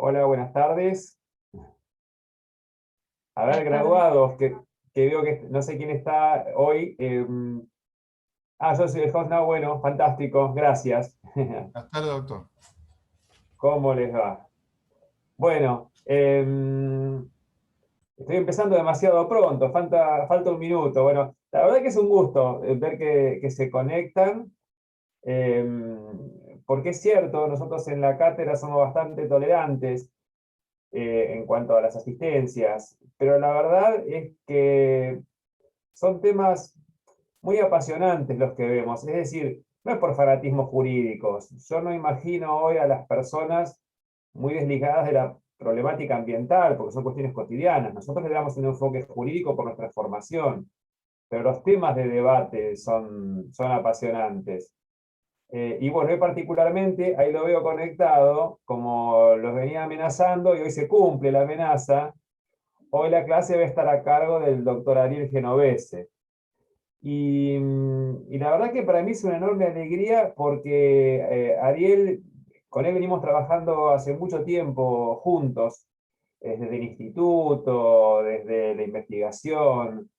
Hola, buenas tardes. A ver, Buenas tardes. graduados, que veo que no sé quién está hoy. Yo soy el host. No, bueno, fantástico, gracias. Buenas tardes, doctor. ¿Cómo les va? Bueno, estoy empezando demasiado pronto, falta un minuto. Bueno, la verdad que es un gusto ver que se conectan, porque es cierto, nosotros en la cátedra somos bastante tolerantes en cuanto a las asistencias, pero la verdad es que son temas muy apasionantes los que vemos, es decir, no es por fanatismos jurídicos. Yo no imagino hoy a las personas muy desligadas de la problemática ambiental, porque son cuestiones cotidianas. Nosotros le damos un enfoque jurídico por nuestra formación, pero los temas de debate son apasionantes. Y bueno, hoy particularmente, ahí lo veo conectado, como los venía amenazando y hoy se cumple la amenaza. Hoy la clase va a estar a cargo del doctor Ariel Genovese. Y la verdad que para mí es una enorme alegría porque Ariel, con él venimos trabajando hace mucho tiempo juntos, desde el instituto, desde la investigación,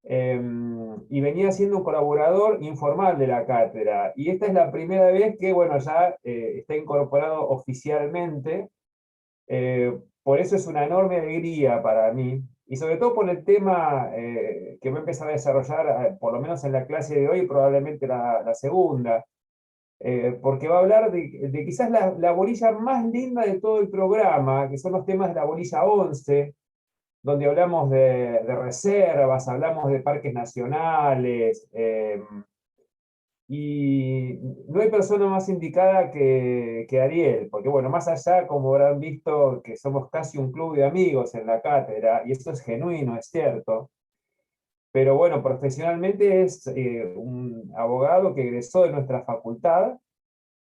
y venía siendo un colaborador informal de la cátedra. Y esta es la primera vez que, bueno, ya está incorporado oficialmente. Por eso es una enorme alegría para mí, y sobre todo por el tema que voy a empezar a desarrollar, por lo menos en la clase de hoy, y probablemente la segunda, porque va a hablar de quizás la bolilla más linda de todo el programa, que son los temas de la bolilla 11, donde hablamos de reservas, hablamos de parques nacionales, y no hay persona más indicada que Ariel, porque bueno, más allá, como habrán visto, que somos casi un club de amigos en la cátedra, y eso es genuino, es cierto, pero bueno, profesionalmente es un abogado que egresó de nuestra facultad,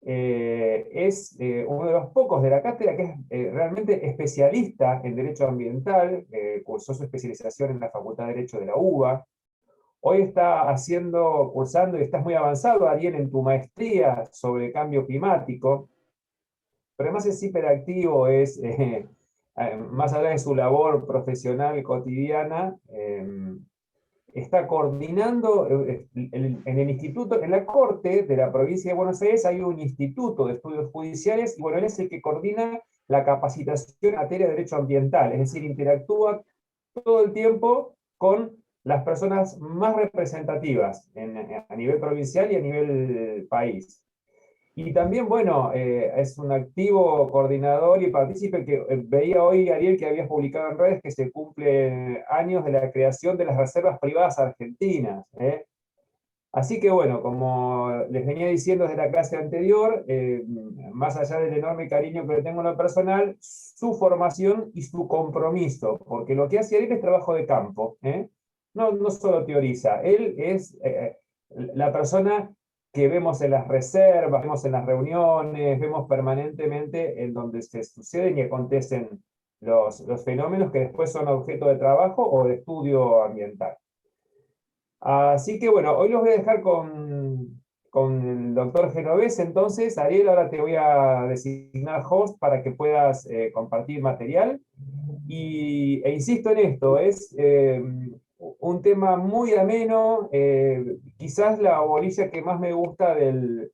es uno de los pocos de la cátedra que es realmente especialista en Derecho Ambiental, cursó su especialización en la Facultad de Derecho de la UBA. Hoy está cursando y estás muy avanzado, Ariel, en tu maestría sobre cambio climático, pero además es hiperactivo, más allá de su labor profesional cotidiana, está coordinando en el instituto, en la Corte de la provincia de Buenos Aires hay un instituto de estudios judiciales, y bueno, él es el que coordina la capacitación en materia de derecho ambiental, es decir, interactúa todo el tiempo con las personas más representativas a nivel provincial y a nivel país. Y también, bueno, es un activo coordinador y partícipe que veía hoy, Ariel, que habías publicado en redes que se cumplen años de la creación de las reservas privadas argentinas. Así que bueno, como les venía diciendo desde la clase anterior, más allá del enorme cariño que le tengo en lo personal, su formación y su compromiso, porque lo que hace Ariel es trabajo de campo, no solo teoriza, él es la persona que vemos en las reservas, vemos en las reuniones, vemos permanentemente en donde se suceden y acontecen los fenómenos que después son objeto de trabajo o de estudio ambiental. Así que bueno, hoy los voy a dejar con el doctor Genovese. Entonces, Ariel, ahora te voy a designar host para que puedas compartir material. E insisto en esto, es un tema muy ameno, quizás la bolilla que más me gusta del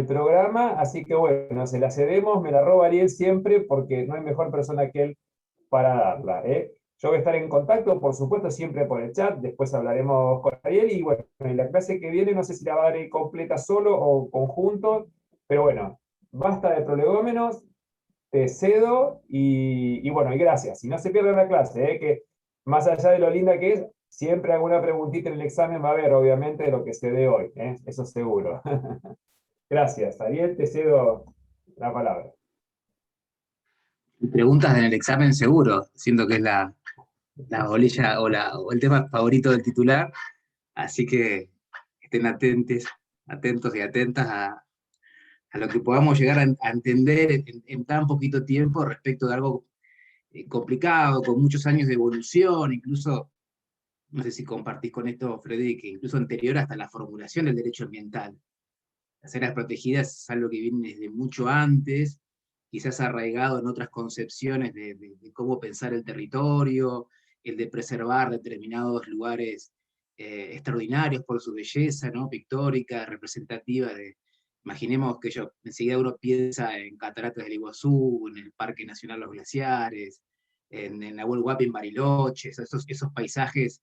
programa, así que bueno, se la cedemos, me la roba Ariel siempre, porque no hay mejor persona que él para darla. Yo voy a estar en contacto, por supuesto, siempre por el chat, después hablaremos con Ariel, y bueno, en la clase que viene no sé si la va a dar él completa solo o conjunto, pero bueno, basta de prolegómenos, te cedo, y bueno, y gracias. Y no se pierdan la clase, que más allá de lo linda que es, siempre alguna preguntita en el examen va a haber, obviamente, de lo que se dé hoy, eso seguro. Gracias, Ariel, te cedo la palabra. Preguntas en el examen seguro, siento que es la bolilla o el tema favorito del titular, así que estén atentos y atentas a lo que podamos llegar a entender en tan poquito tiempo respecto de algo complicado, con muchos años de evolución, incluso, no sé si compartís con esto, Freddy, que incluso anterior hasta la formulación del derecho ambiental. Las áreas protegidas es algo que viene desde mucho antes, quizás arraigado en otras concepciones de cómo pensar el territorio, el de preservar determinados lugares extraordinarios por su belleza, ¿no? Pictórica, representativa imaginemos que enseguida uno piensa en Cataratas del Iguazú, en el Parque Nacional Los Glaciares, en Nahuel Huapi, en Bariloche, esos paisajes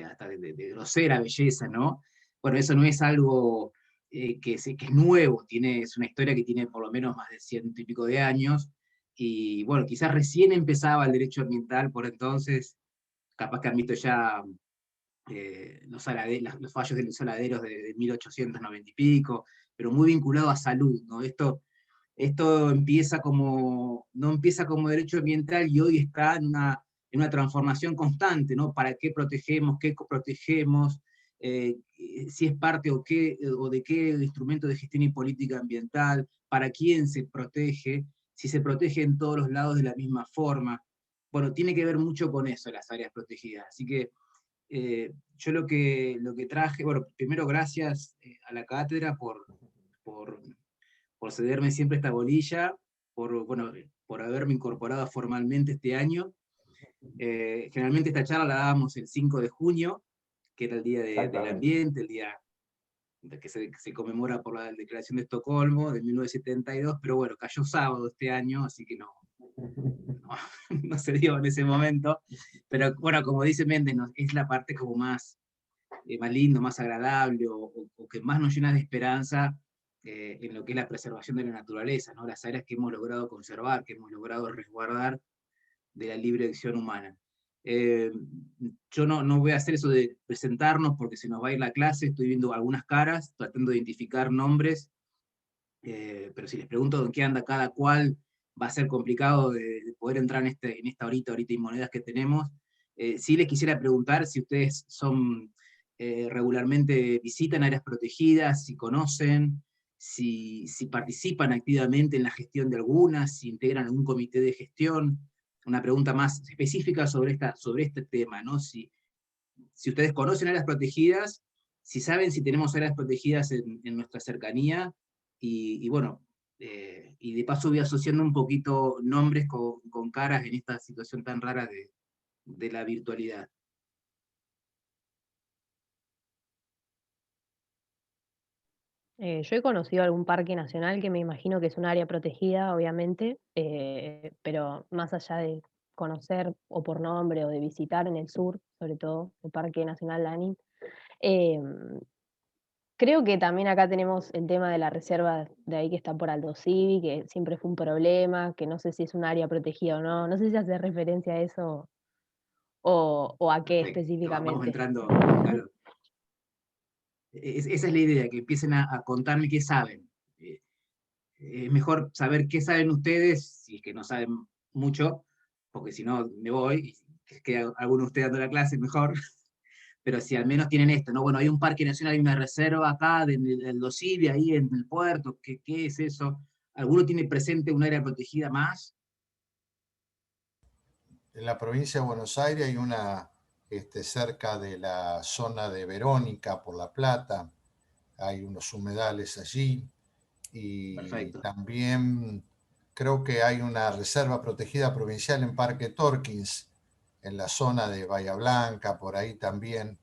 hasta de grosera belleza, ¿no? Bueno, eso no es algo que es nuevo, es una historia que tiene por lo menos más de 100 y pico de años, y bueno, quizás recién empezaba el derecho ambiental por entonces, capaz que han visto ya los fallos de los saladeros de 1890 y pico, pero muy vinculado a salud, ¿no? Esto no empieza como derecho ambiental y hoy está en una transformación constante, ¿no? ¿Para qué protegemos? ¿Qué protegemos? Si es parte o de qué instrumento de gestión y política ambiental, para quién se protege, si se protege en todos los lados de la misma forma. Bueno, tiene que ver mucho con eso las áreas protegidas. Así que yo lo que traje, bueno, primero gracias a la cátedra por, por cederme siempre esta bolilla, bueno, por haberme incorporado formalmente este año. Generalmente esta charla la dábamos el 5 de junio, que era el Día del Exactamente. Ambiente, el día que se conmemora por la Declaración de Estocolmo de 1972, pero bueno, cayó sábado este año, así que no, no se dio en ese momento. Pero bueno, como dice Méndez, es la parte como más lindo, más agradable, o que más nos llena de esperanza en lo que es la preservación de la naturaleza, ¿no? Las áreas que hemos logrado conservar, que hemos logrado resguardar de la libre acción humana. Eh, yo no voy a hacer eso de presentarnos porque se nos va a ir la clase, estoy viendo algunas caras, tratando de identificar nombres, pero si les pregunto en qué anda cada cual, va a ser complicado de poder entrar en esta horita y monedas que tenemos. Sí les quisiera preguntar si ustedes regularmente visitan áreas protegidas, si conocen, si participan activamente en la gestión de algunas, si integran algún comité de gestión. Una pregunta más específica sobre este tema, ¿no? Si ustedes conocen áreas protegidas, si saben si tenemos áreas protegidas en nuestra cercanía, y bueno, y de paso voy asociando un poquito nombres con caras en esta situación tan rara de la virtualidad. Yo he conocido algún parque nacional que me imagino que es un área protegida, obviamente, pero más allá de conocer o por nombre o de visitar en el sur, sobre todo el Parque Nacional Lanín, em, creo que también acá tenemos el tema de la reserva de ahí que está por Aldo Civi, que siempre fue un problema, que no sé si es un área protegida o no, no sé si hace referencia a eso o a qué Perfecto, vamos específicamente. entrando, claro. Esa es la idea, que empiecen a contarme qué saben. Es mejor saber qué saben ustedes, si es que no saben mucho, porque si no me voy, y que quede alguno de ustedes dando la clase, mejor. Pero si al menos tienen esto, ¿no? Bueno, hay un parque nacional, hay una reserva acá del Dosivi, ahí en el puerto, ¿qué es eso? ¿Alguno tiene presente un área protegida más? En la provincia de Buenos Aires hay una cerca de la zona de Verónica, por La Plata, hay unos humedales allí, y Perfecto. también creo que hay una reserva protegida provincial en Parque Torkins, en la zona de Bahía Blanca, por ahí también.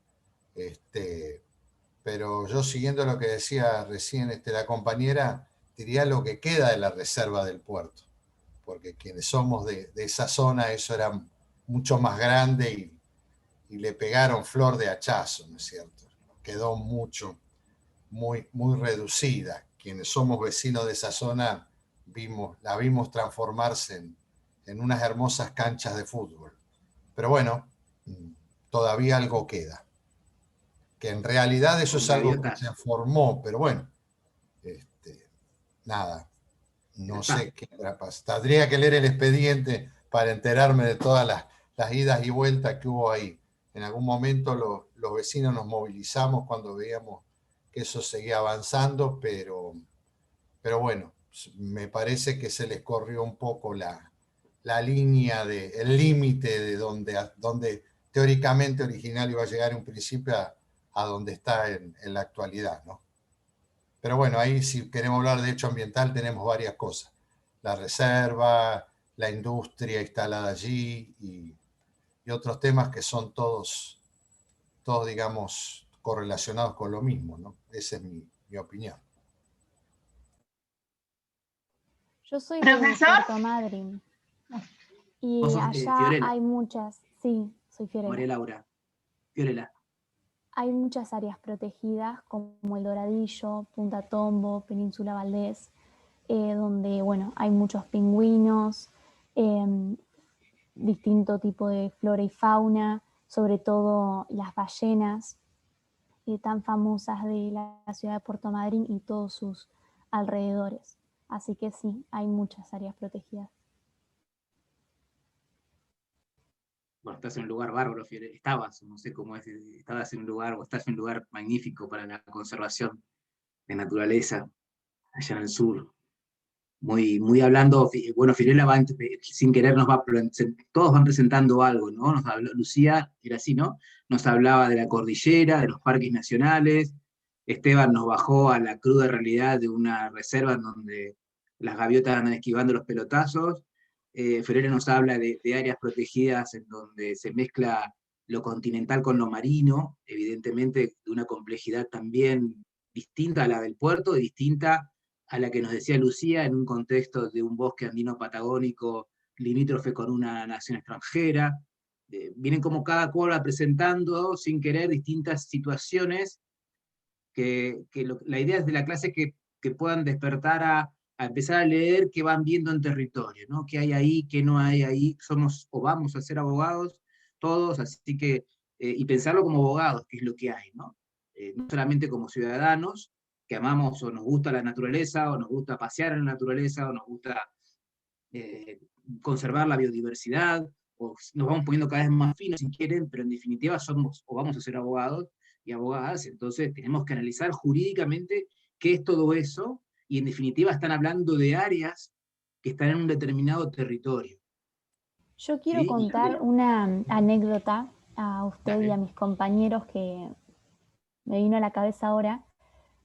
Pero yo, siguiendo lo que decía recién la compañera, diría lo que queda de la reserva del puerto, porque quienes somos de esa zona, eso era mucho más grande, y le pegaron flor de hachazo, ¿no es cierto? Quedó mucho, muy reducida. Quienes somos vecinos de esa zona la vimos transformarse en unas hermosas canchas de fútbol. Pero bueno, todavía algo queda. Que en realidad eso Con es algo que gaviotas. se formó, pero bueno, nada, Ya no está. sé qué habrá pasado. Tendría que leer el expediente para enterarme de todas las idas y vueltas que hubo ahí. En algún momento los vecinos nos movilizamos cuando veíamos que eso seguía avanzando, pero bueno, me parece que se les corrió un poco la línea, el límite de donde teóricamente original iba a llegar en un principio a donde está en la actualidad, ¿no? Pero bueno, ahí si queremos hablar de hecho ambiental tenemos varias cosas. la reserva, la industria instalada allí y otros temas que son todos, digamos, correlacionados con lo mismo, ¿no? Esa es mi opinión. Yo soy de ¿Profesor? Puerto Madryn. Y ¿Vos sos, allá Fiorella? hay muchas, sí, soy Fiorella. María Laura. Fiorella. Hay muchas áreas protegidas como el Doradillo, Punta Tombo, Península Valdés, donde bueno, hay muchos pingüinos, distinto tipo de flora y fauna, sobre todo las ballenas tan famosas de la ciudad de Puerto Madryn y todos sus alrededores. Así que sí, hay muchas áreas protegidas. Bueno, estás en un lugar bárbaro, Fiorella. Estabas, no sé cómo es, estabas en un lugar, o estás en un lugar magnífico para la conservación de naturaleza, allá en el sur. Muy hablando, bueno, Fiorella va, sin querer todos van presentando algo, ¿no? Lucía, era así, ¿no? Nos hablaba de la cordillera, de los parques nacionales, Esteban nos bajó a la cruda realidad de una reserva en donde las gaviotas andan esquivando los pelotazos, Fiorella nos habla de áreas protegidas en donde se mezcla lo continental con lo marino, evidentemente de una complejidad también distinta a la del puerto, distinta a la que nos decía Lucía, en un contexto de un bosque andino patagónico limítrofe con una nación extranjera. Vienen como cada cual va presentando, sin querer, distintas situaciones la idea de la clase es que puedan despertar a empezar a leer qué van viendo en territorio, ¿no? Qué hay ahí, qué no hay ahí. Somos o vamos a ser abogados todos, así que, y pensarlo como abogados, que es lo que hay, ¿no? No solamente como ciudadanos, que amamos o nos gusta la naturaleza, o nos gusta pasear en la naturaleza, o nos gusta conservar la biodiversidad, o nos vamos poniendo cada vez más finos si quieren, pero en definitiva somos o vamos a ser abogados y abogadas, entonces tenemos que analizar jurídicamente qué es todo eso, y en definitiva están hablando de áreas que están en un determinado territorio. Yo quiero ¿Sí? contar una anécdota a usted Dale. y a mis compañeros que me vino a la cabeza ahora,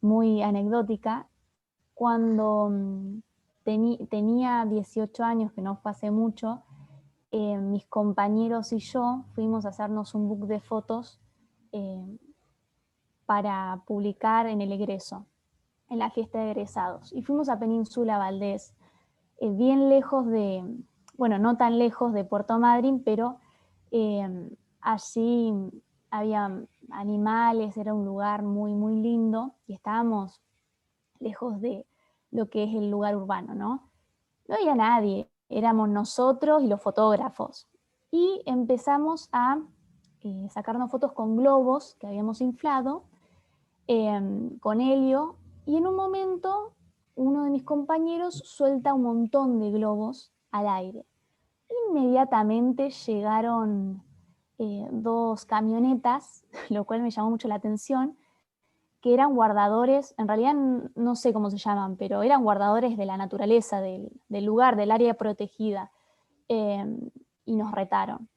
muy anecdótica. Cuando tenía 18 años, que no fue hace mucho, mis compañeros y yo fuimos a hacernos un book de fotos para publicar en el egreso, en la fiesta de egresados. Y fuimos a Península Valdés, bien lejos bueno, no tan lejos de Puerto Madryn, pero allí había animales, era un lugar muy, muy lindo y estábamos lejos de lo que es el lugar urbano, ¿no? No había nadie, éramos nosotros y los fotógrafos. Y empezamos a sacarnos fotos con globos que habíamos inflado, con helio, y en un momento uno de mis compañeros suelta un montón de globos al aire. Inmediatamente llegaron 2 camionetas, lo cual me llamó mucho la atención, que eran guardadores, en realidad no sé cómo se llaman, pero eran guardadores de la naturaleza, del lugar, del área protegida, y nos retaron,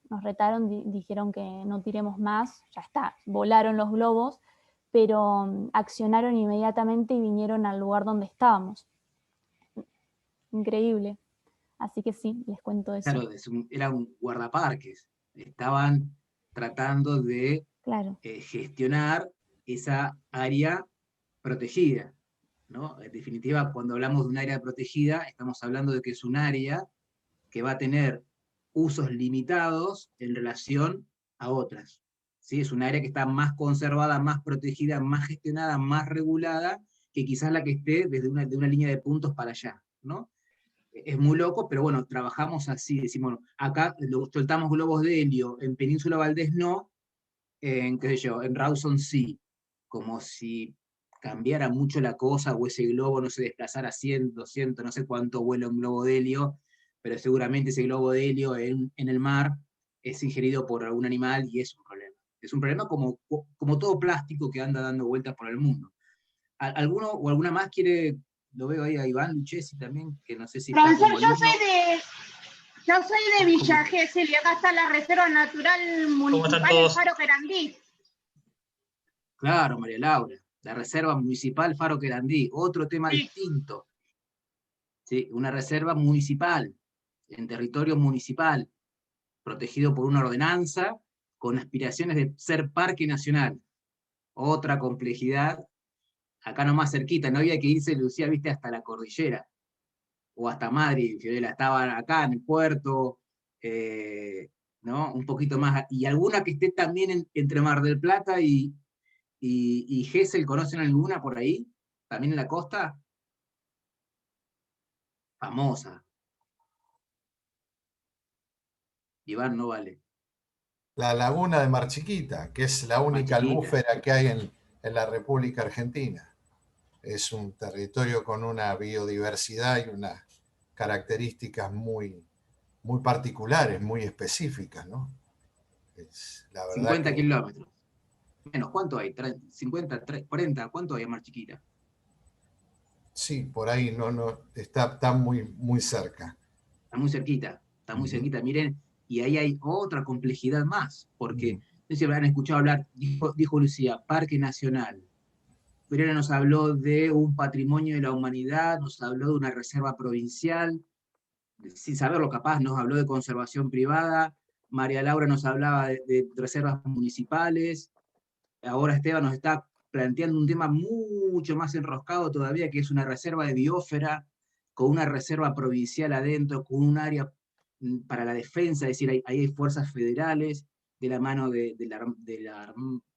dijeron que no tiremos más, ya está, volaron los globos, pero accionaron inmediatamente y vinieron al lugar donde estábamos. Increíble. Así que sí, les cuento eso. Claro, era un guardaparques. Estaban tratando de Claro. gestionar esa área protegida, ¿no? En definitiva, cuando hablamos de un área protegida, estamos hablando de que es un área que va a tener usos limitados en relación a otras. ¿Sí? Es un área que está más conservada, más protegida, más gestionada, más regulada, que quizás la que esté desde de una línea de puntos para allá, ¿no? Es muy loco, pero bueno, trabajamos así, decimos, bueno, acá soltamos globos de helio, en Península Valdés no, qué sé yo, en Rawson sí, como si cambiara mucho la cosa, o ese globo no se desplazara 100, 200, no sé cuánto vuela un globo de helio, pero seguramente ese globo de helio en el mar es ingerido por algún animal y es un problema. Es un problema como todo plástico que anda dando vueltas por el mundo. ¿Alguno o alguna más quiere? Lo veo ahí a Iván Luchesi también, que no sé si está Profesor, como yo alumno. soy de Villa Gesell y acá está la Reserva Natural Municipal del Faro Querandí. Claro, María Laura, la Reserva Municipal Faro Querandí, otro tema distinto. ¿sí? Una reserva municipal, en territorio municipal, protegido por una ordenanza, con aspiraciones de ser parque nacional. Otra complejidad, acá nomás cerquita, no había que irse, Lucía, viste, hasta la cordillera, o hasta Madrid, Fiorella, estaba acá en el puerto, ¿no? Un poquito más, y alguna que esté también entre Mar del Plata y Gesell, ¿conocen alguna por ahí? También en la costa. Famosa. Iván, no vale. La laguna de Mar Chiquita, que es la única albúfera que hay en la República Argentina. Es un territorio con una biodiversidad y unas características muy, muy particulares, muy específicas, ¿no? La verdad 50 kilómetros. Menos, ¿cuánto hay? 50, 40, ¿cuánto hay a Mar Chiquita? Sí, por ahí está muy, muy cerca. Está muy cerquita, está muy cerquita. Miren, y ahí hay otra complejidad más, porque no sé si habrán escuchado hablar, dijo Lucía, Parque Nacional. Pereira nos habló de un patrimonio de la humanidad, nos habló de una reserva provincial, sin saberlo capaz, nos habló de conservación privada, María Laura nos hablaba de reservas municipales, ahora Esteban nos está planteando un tema mucho más enroscado todavía, que es una reserva de biosfera, con una reserva provincial adentro, con un área para la defensa, es decir, ahí hay fuerzas federales, de la mano de la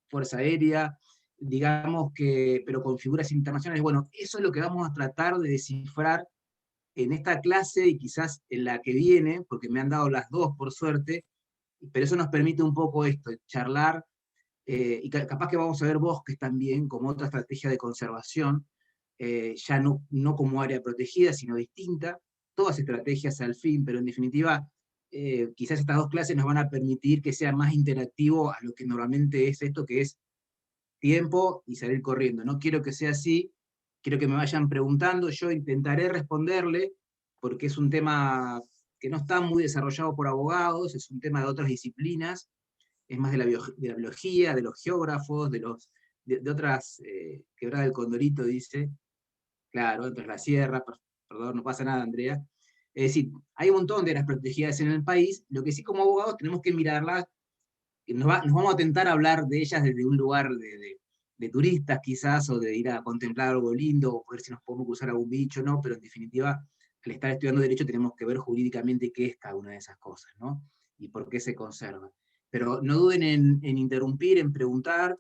Fuerza Aérea, digamos que, pero con figuras internacionales. Bueno, eso es lo que vamos a tratar de descifrar en esta clase y quizás en la que viene, porque me han dado las dos por suerte, pero eso nos permite un poco esto, charlar, y capaz que vamos a ver bosques también como otra estrategia de conservación, ya no como área protegida, sino distinta, todas estrategias al fin, pero en definitiva, quizás estas dos clases nos van a permitir que sea más interactivo a lo que normalmente es esto, que es tiempo y salir corriendo. No quiero que sea así, quiero que me vayan preguntando, yo intentaré responderle, porque es un tema que no está muy desarrollado por abogados, es un tema de otras disciplinas, es más de la biología, de los geógrafos, de otras, Quebrada del Condorito dice, claro, entre la sierra, perdón, no pasa nada, Andrea. Es decir, hay un montón de áreas protegidas en el país, lo que sí como abogados tenemos que mirarlas, nos vamos a tentar a hablar de ellas desde un lugar de turistas quizás, o de ir a contemplar algo lindo, o ver si nos podemos cruzar algún bicho, ¿no? Pero en definitiva, al estar estudiando Derecho tenemos que ver jurídicamente qué es cada una de esas cosas, ¿no? Y por qué se conserva. Pero no duden en interrumpir, en preguntar,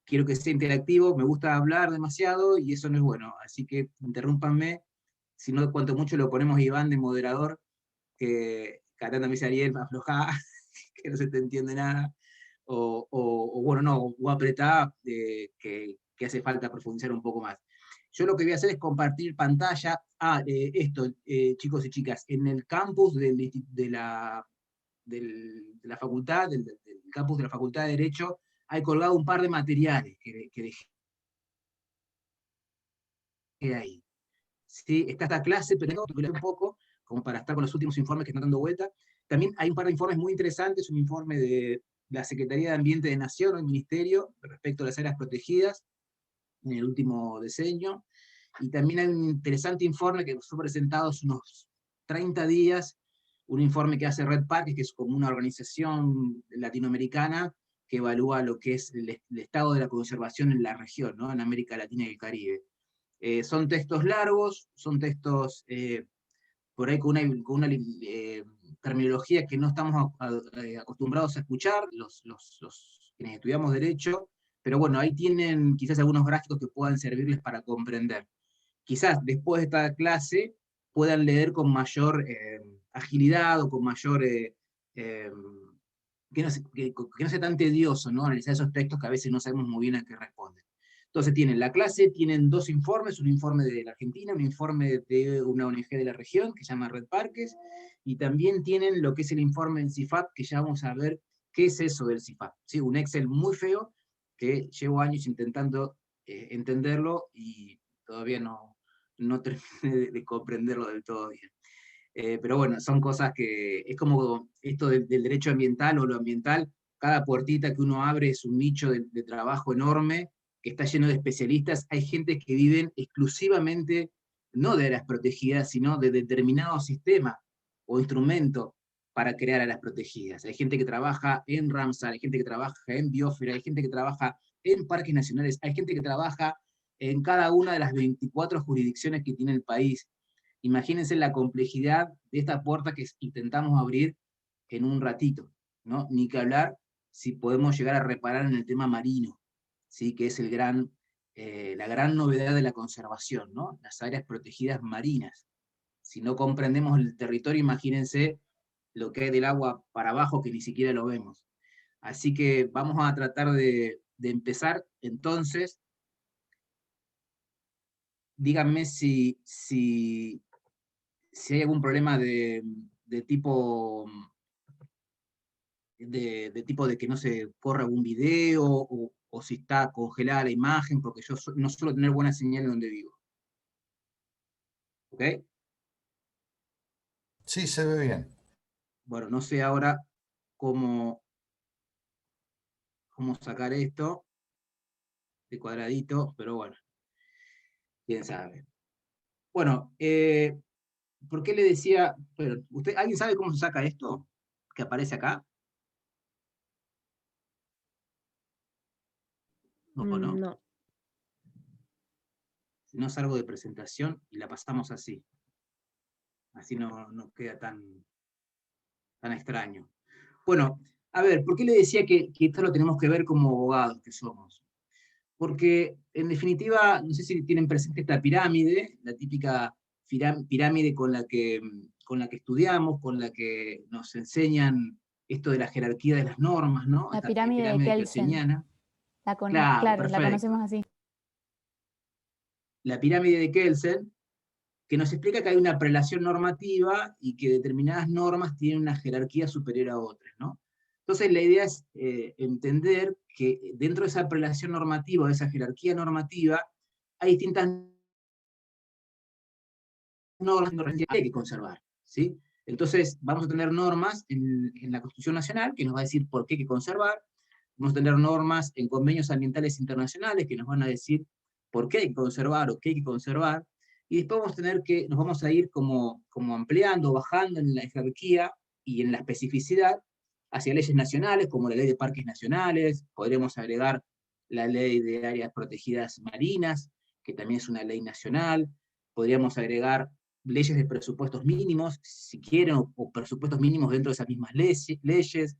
quiero que sea interactivo, me gusta hablar demasiado y eso no es bueno, así que interrúmpanme, si no cuanto mucho lo ponemos Iván de moderador, que cada me dice Ariel, aflojá, que no se te entiende nada, o bueno, no, o apretá, que hace falta profundizar un poco más. Yo lo que voy a hacer es compartir pantalla, chicos y chicas, en el campus de la facultad, del campus de la Facultad de Derecho, hay colgado un par de materiales que dejé ahí. ¿Sí? Está esta clase, pero un poco, como para estar con los últimos informes que están dando vuelta. También hay un par de informes muy interesantes, un informe de la Secretaría de Ambiente de Nación, o el Ministerio, respecto a las áreas protegidas, en el último diseño, y también hay un interesante informe que fue presentado hace unos 30 días, un informe que hace Red Parques, que es como una organización latinoamericana que evalúa lo que es el estado de la conservación en la región, ¿no? En América Latina y el Caribe. Son textos largos, son textos por ahí con una terminología que no estamos acostumbrados a escuchar, quienes estudiamos Derecho, pero bueno, ahí tienen quizás algunos gráficos que puedan servirles para comprender. Quizás después de esta clase puedan leer con mayor agilidad o con mayor... que no sea tan tedioso, ¿no? Analizar esos textos que a veces no sabemos muy bien a qué responden. Entonces tienen la clase, tienen dos informes, un informe de la Argentina, un informe de una ONG de la región que se llama Red Parques, y también tienen lo que es el informe del CIFAP, que ya vamos a ver qué es eso del CIFAP. ¿Sí? Un Excel muy feo, que llevo años intentando entenderlo, y todavía no terminé de comprenderlo del todo bien. Pero bueno, son cosas que, es como esto del derecho ambiental o lo ambiental, cada puertita que uno abre es un nicho de trabajo enorme, que está lleno de especialistas, hay gente que viven exclusivamente no de áreas protegidas, sino de determinados sistemas o instrumentos para crear áreas protegidas. Hay gente que trabaja en Ramsar, hay gente que trabaja en biosfera, hay gente que trabaja en parques nacionales, hay gente que trabaja en cada una de las 24 jurisdicciones que tiene el país. Imagínense la complejidad de esta puerta que intentamos abrir en un ratito, ¿no? Ni que hablar si podemos llegar a reparar en el tema marino, ¿sí? Que es la gran novedad de la conservación, ¿no? Las áreas protegidas marinas. Si no comprendemos el territorio, imagínense lo que hay del agua para abajo que ni siquiera lo vemos. Así que vamos a tratar de empezar, entonces. Díganme si hay algún problema de tipo de que no se corra algún video, o si está congelada la imagen, porque yo no suelo tener buena señal donde vivo. ¿Ok? Sí, se ve bien. Bueno, no sé ahora cómo sacar esto de cuadradito, pero bueno, quién sabe. Bueno, ¿por qué le decía? ¿Alguien sabe cómo se saca esto que aparece acá? No. No. Si no salgo de presentación y la pasamos así. Así no queda tan extraño. Bueno, a ver, ¿por qué le decía que esto lo tenemos que ver como abogados que somos? Porque, en definitiva, no sé si tienen presente esta pirámide, la típica pirámide con la que estudiamos, con la que nos enseñan esto de la jerarquía de las normas, ¿no? La Esta pirámide de Kelsen. kelseniana. Claro, Claro, la conocemos así. La pirámide de Kelsen, que nos explica que hay una prelación normativa y que determinadas normas tienen una jerarquía superior a otras, ¿no? Entonces la idea es entender que dentro de esa prelación normativa, de esa jerarquía normativa, hay distintas normas que hay que conservar, ¿sí? Entonces vamos a tener normas en la Constitución Nacional que nos va a decir por qué hay que conservar, vamos a tener normas en convenios ambientales internacionales que nos van a decir por qué hay que conservar o qué hay que conservar, y después nos vamos a ir como ampliando, bajando en la jerarquía y en la especificidad hacia leyes nacionales, como la ley de parques nacionales, podremos agregar la ley de áreas protegidas marinas, que también es una ley nacional, podríamos agregar leyes de presupuestos mínimos, si quieren, o presupuestos mínimos dentro de esas mismas leyes.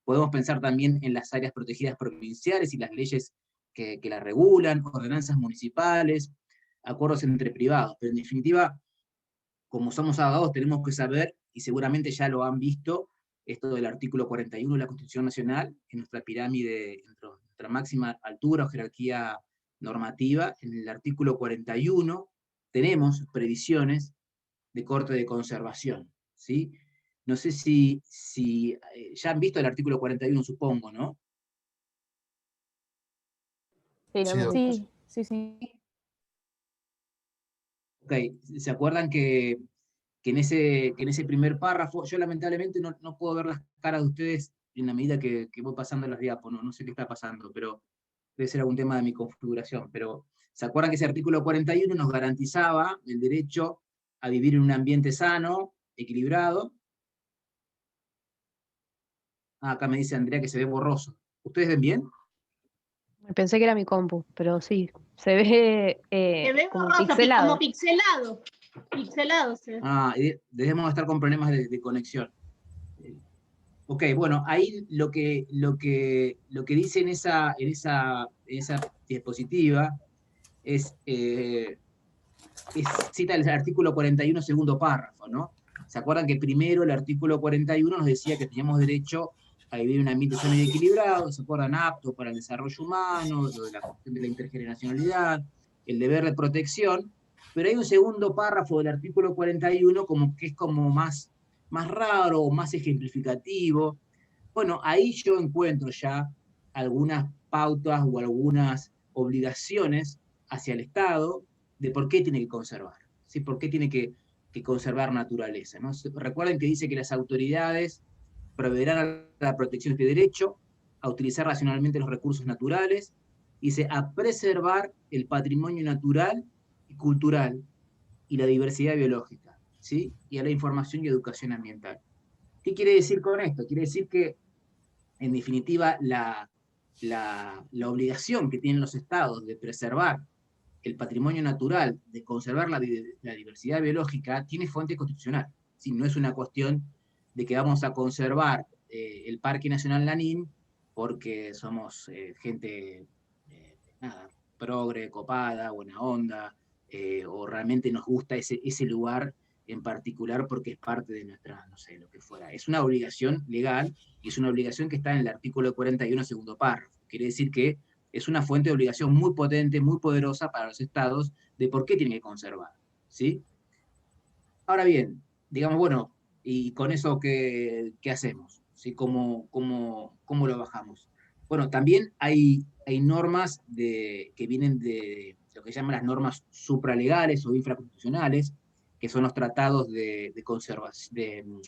Podemos pensar también en las áreas protegidas provinciales y las leyes que las regulan, ordenanzas municipales, acuerdos entre privados, pero en definitiva, como somos abogados, tenemos que saber, y seguramente ya lo han visto, esto del artículo 41 de la Constitución Nacional, en nuestra pirámide, nuestra máxima altura o jerarquía normativa, en el artículo 41 tenemos previsiones de corte de conservación, ¿sí? No sé si ya han visto el artículo 41, supongo, ¿no? Sí. Ok, ¿se acuerdan que en ese primer párrafo, yo lamentablemente no puedo ver las caras de ustedes en la medida que voy pasando las diapos, no sé qué está pasando, pero debe ser algún tema de mi configuración, pero ¿se acuerdan que ese artículo 41 nos garantizaba el derecho a vivir en un ambiente sano, equilibrado? Acá me dice Andrea que se ve borroso. ¿Ustedes ven bien? Pensé que era mi compu, pero sí, se ve, Se ve como borroso, pixelado. como pixelado. Pixelado se ve. Debemos estar con problemas de conexión. Ok, bueno, ahí lo que dice en esa diapositiva cita el artículo 41, segundo párrafo, ¿no? ¿Se acuerdan que primero el artículo 41 nos decía que teníamos derecho a vivir en un ambiente sano y equilibrado? ¿Se acuerdan? Apto para el desarrollo humano, lo de la cuestión de la intergeneracionalidad, el deber de protección, pero hay un segundo párrafo del artículo 41 que es como más raro o más ejemplificativo. Bueno, ahí yo encuentro ya algunas pautas o algunas obligaciones hacia el Estado de por qué tiene que conservar, ¿sí? Por qué tiene que conservar naturaleza, ¿no? Recuerden que dice que las autoridades proveerán a la protección de este derecho, a utilizar racionalmente los recursos naturales, dice a preservar el patrimonio natural y cultural, y la diversidad biológica, ¿sí? Y a la información y educación ambiental. ¿Qué quiere decir con esto? Quiere decir que, en definitiva, la obligación que tienen los estados de preservar el patrimonio natural, de conservar la diversidad biológica, tiene fuente constitucional. ¿Sí? No es una cuestión de que vamos a conservar el Parque Nacional Lanín porque somos gente progre, copada, buena onda, o realmente nos gusta ese lugar en particular porque es parte de nuestra, no sé, lo que fuera. Es una obligación legal y es una obligación que está en el artículo 41, segundo párrafo. Quiere decir que es una fuente de obligación muy potente, muy poderosa para los estados de por qué tienen que conservar, ¿sí? Ahora bien, digamos, bueno, ¿y con eso qué hacemos? ¿Sí? ¿Cómo lo bajamos? Bueno, también hay normas que vienen de lo que llaman las normas supralegales o infraconstitucionales, que son los tratados de conservación,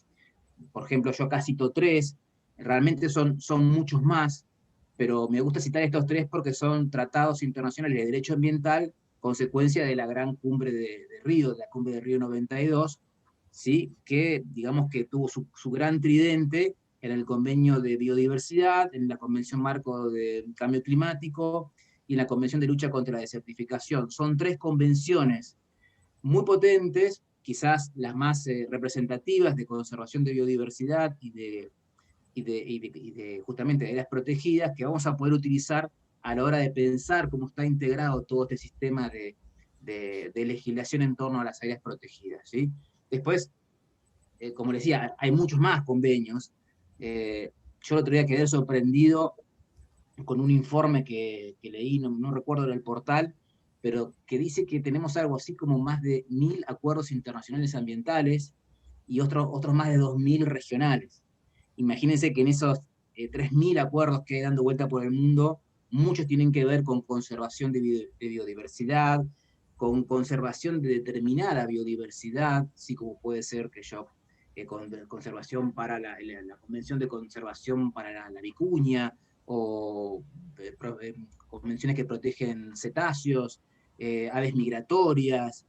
por ejemplo, yo acá cito 3, realmente son muchos más, pero me gusta citar estos 3 porque son tratados internacionales de derecho ambiental, consecuencia de la gran cumbre de Río, de la cumbre de Río 92, ¿sí? Que digamos que tuvo su gran tridente en el convenio de biodiversidad, en la convención marco de cambio climático y en la convención de lucha contra la desertificación. Son 3 convenciones muy potentes, quizás las más representativas de conservación de biodiversidad y de justamente de áreas protegidas, que vamos a poder utilizar a la hora de pensar cómo está integrado todo este sistema de legislación en torno a las áreas protegidas, ¿sí? Después, como les decía, hay muchos más convenios. Yo el otro día quedé sorprendido con un informe que leí, no recuerdo el portal, pero que dice que tenemos algo así como más de 1000 acuerdos internacionales ambientales y otros más de 2000 regionales. Imagínense que en esos 3000 acuerdos que hay dando vuelta por el mundo, muchos tienen que ver con conservación de biodiversidad, con conservación de determinada biodiversidad, así como puede ser que yo, con conservación para la Convención de Conservación para la Vicuña, o convenciones que protegen cetáceos, aves migratorias.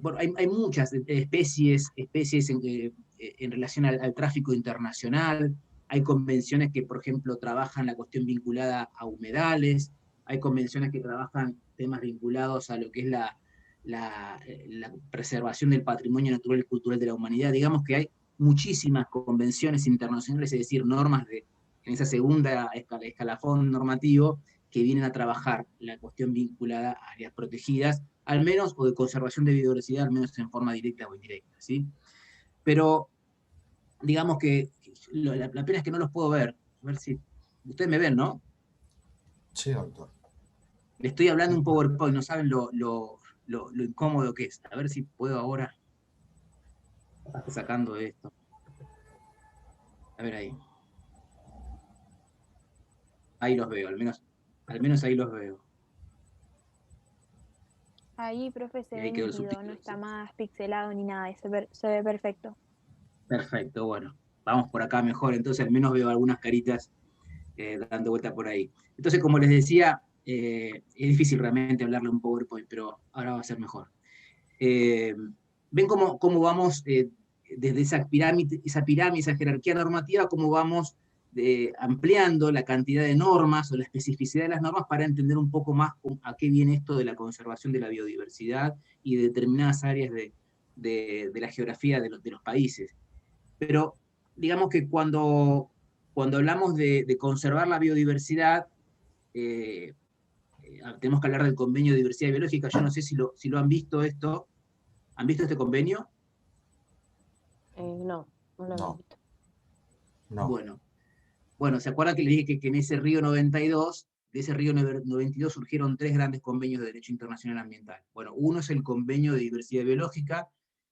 Bueno, hay muchas especies en relación al tráfico internacional. Hay convenciones que, por ejemplo, trabajan la cuestión vinculada a humedales. Hay convenciones que trabajan temas vinculados a lo que es la preservación del patrimonio natural y cultural de la humanidad. Digamos que hay muchísimas convenciones internacionales, es decir, normas en esa segunda escalafón normativo, que vienen a trabajar la cuestión vinculada a áreas protegidas, al menos, o de conservación de biodiversidad, al menos en forma directa o indirecta, ¿sí? Pero, digamos que la pena es que no los puedo ver. A ver si ustedes me ven, ¿no? Sí, doctor. Le estoy hablando un PowerPoint, no saben lo incómodo que es. A ver si puedo ahora. Sacando esto. A ver ahí. Ahí los veo, al menos ahí los veo. Ahí, profe, se Ahí ve quedó el nítido, no subtítulo. está más pixelado ni nada, se ve perfecto. Perfecto, bueno. Vamos por acá mejor, entonces al menos veo algunas caritas dando vuelta por ahí. Entonces, como les decía, es difícil realmente hablarle un PowerPoint, pero ahora va a ser mejor. ¿Ven cómo vamos desde esa pirámide, esa jerarquía normativa, cómo vamos ampliando la cantidad de normas o la especificidad de las normas para entender un poco más a qué viene esto de la conservación de la biodiversidad y de determinadas áreas de la geografía de los países? Pero digamos que cuando hablamos de conservar la biodiversidad, tenemos que hablar del convenio de diversidad biológica. Yo no sé si lo han visto esto. ¿Han visto este convenio? No lo hemos visto. No. Bueno, ¿se acuerdan que les dije que en ese Río 92, de ese Río 92 surgieron 3 grandes convenios de derecho internacional ambiental? Bueno, uno es el convenio de diversidad biológica,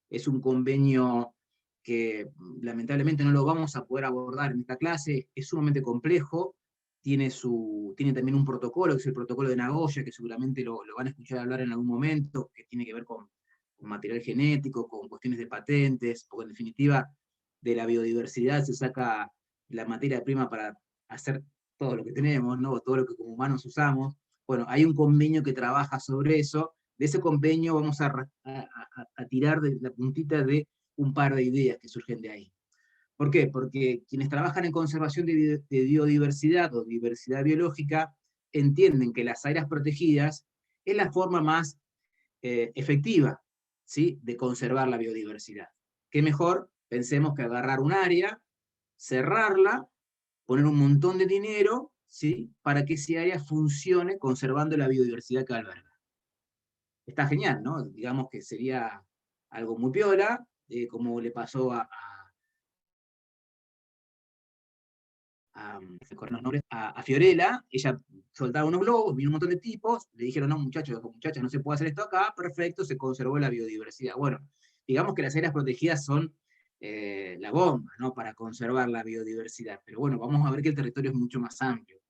es un convenio que lamentablemente no lo vamos a poder abordar en esta clase, es sumamente complejo, tiene también un protocolo, que es el protocolo de Nagoya, que seguramente lo van a escuchar hablar en algún momento, que tiene que ver con material genético, con cuestiones de patentes, porque en definitiva de la biodiversidad se saca la materia prima para hacer todo lo que tenemos, ¿no? Todo lo que como humanos usamos. Bueno, hay un convenio que trabaja sobre eso, de ese convenio vamos a tirar de la puntita de un par de ideas que surgen de ahí. ¿Por qué? Porque quienes trabajan en conservación de biodiversidad o diversidad biológica entienden que las áreas protegidas es la forma más efectiva, ¿sí?, de conservar la biodiversidad. ¿Qué mejor? Pensemos que agarrar un área, cerrarla, poner un montón de dinero, ¿sí?, para que ese área funcione conservando la biodiversidad que alberga. Está genial, ¿no? Digamos que sería algo muy piola, como le pasó a Fiorella. Ella soltaba unos globos, vino un montón de tipos, le dijeron, no muchachos, muchachas, no se puede hacer esto acá, perfecto, se conservó la biodiversidad. Bueno, digamos que las áreas protegidas son la bomba, ¿no?, para conservar la biodiversidad, pero bueno, vamos a ver que el territorio es mucho más amplio.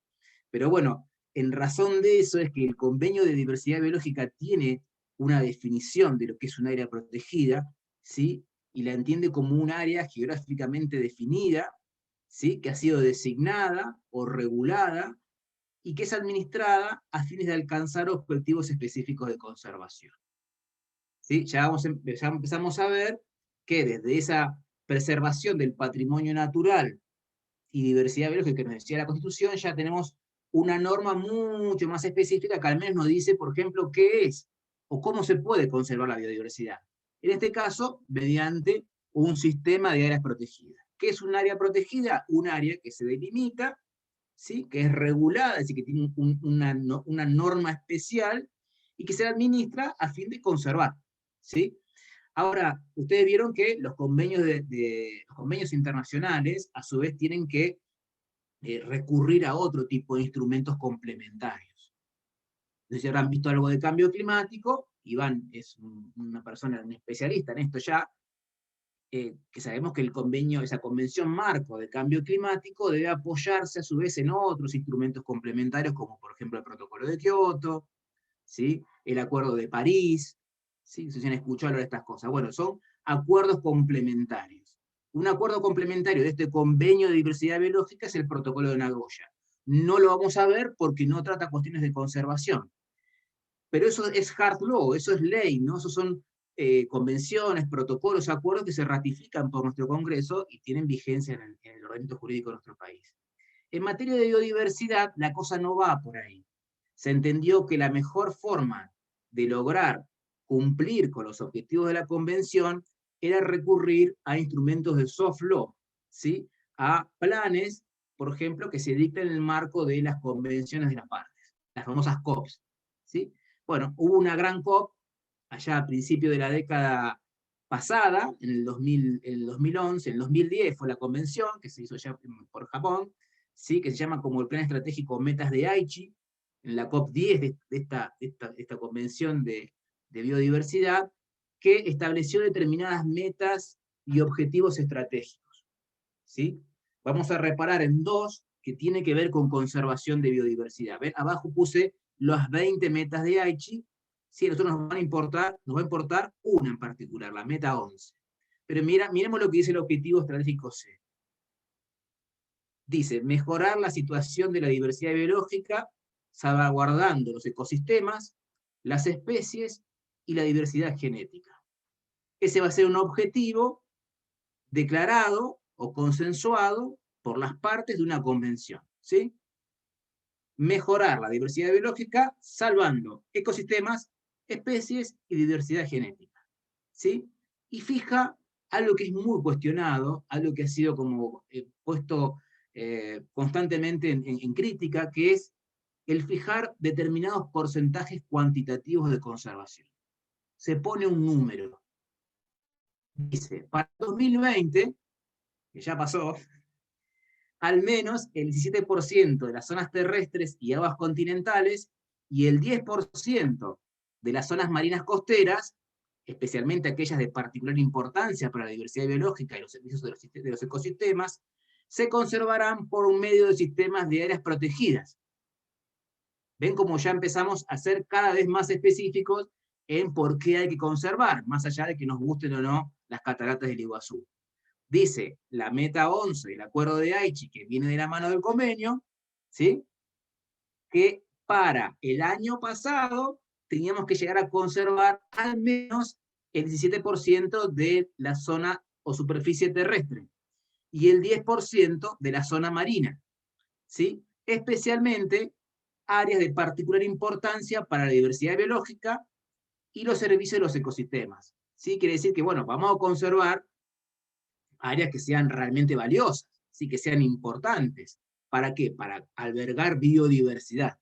Pero bueno, en razón de eso es que el Convenio de Diversidad Biológica tiene una definición de lo que es un área protegida, ¿sí?, y la entiende como un área geográficamente definida, ¿sí?, que ha sido designada o regulada, y que es administrada a fines de alcanzar objetivos específicos de conservación. ¿Sí? Ya empezamos a ver que desde esa preservación del patrimonio natural y diversidad biológica que nos decía la Constitución, ya tenemos una norma mucho más específica que al menos nos dice, por ejemplo, qué es o cómo se puede conservar la biodiversidad. En este caso, mediante un sistema de áreas protegidas. ¿Qué es un área protegida? Un área que se delimita, ¿sí?, que es regulada, es decir, que tiene una norma especial y que se administra a fin de conservar, ¿sí? Ahora, ustedes vieron que los convenios, los convenios internacionales, a su vez, tienen que recurrir a otro tipo de instrumentos complementarios. Entonces, si habrán visto algo de cambio climático, Iván es una persona, un especialista en esto ya, que sabemos que el convenio, esa convención marco de cambio climático debe apoyarse a su vez en otros instrumentos complementarios, como por ejemplo el protocolo de Kioto, ¿sí?, el acuerdo de París, ¿sí?, si se han escuchado hablar de estas cosas. Bueno, son acuerdos complementarios. Un acuerdo complementario de este convenio de diversidad biológica es el protocolo de Nagoya. No lo vamos a ver porque no trata cuestiones de conservación. Pero eso es hard law, eso es ley, ¿no? Esos son convenciones, protocolos, acuerdos que se ratifican por nuestro Congreso y tienen vigencia en el ordenamiento jurídico de nuestro país. En materia de biodiversidad, la cosa no va por ahí. Se entendió que la mejor forma de lograr cumplir con los objetivos de la Convención era recurrir a instrumentos de soft law, ¿sí?, a planes, por ejemplo, que se dictan en el marco de las convenciones de las partes, las famosas COPs, ¿sí? Bueno, hubo una gran COP allá a principios de la década pasada, en el 2011, en el 2010 fue la convención, que se hizo ya por Japón, ¿sí?, que se llama como el Plan Estratégico Metas de Aichi, en la COP10 de esta convención de biodiversidad, que estableció determinadas metas y objetivos estratégicos, ¿sí? Vamos a reparar en dos que tienen que ver con conservación de biodiversidad. ¿Ven? Abajo puse las 20 metas de Aichi. Sí, a nosotros nos va a importar una en particular, la meta 11. Pero miremos lo que dice el objetivo estratégico C. Dice, mejorar la situación de la diversidad biológica, salvaguardando los ecosistemas, las especies y la diversidad genética. Ese va a ser un objetivo declarado o consensuado por las partes de una convención, ¿sí? Mejorar la diversidad biológica salvando ecosistemas, especies y diversidad genética, ¿sí? Y fija algo que es muy cuestionado, algo que ha sido como puesto constantemente en crítica, que es el fijar determinados porcentajes cuantitativos de conservación. Se pone un número. Dice, para 2020, que ya pasó, al menos el 17% de las zonas terrestres y aguas continentales y el 10% de las zonas marinas costeras, especialmente aquellas de particular importancia para la diversidad biológica y los servicios de los ecosistemas, se conservarán por un medio de sistemas de áreas protegidas. Ven cómo ya empezamos a ser cada vez más específicos en por qué hay que conservar, más allá de que nos gusten o no las cataratas del Iguazú. Dice la meta 11 del acuerdo de Aichi, que viene de la mano del convenio, ¿sí?, que para el año pasado teníamos que llegar a conservar al menos el 17% de la zona o superficie terrestre y el 10% de la zona marina, ¿sí? Especialmente áreas de particular importancia para la diversidad biológica y los servicios de los ecosistemas. ¿Sí? Quiere decir que, bueno, vamos a conservar áreas que sean realmente valiosas, ¿sí? Que sean importantes. ¿Para qué? Para albergar biodiversidad.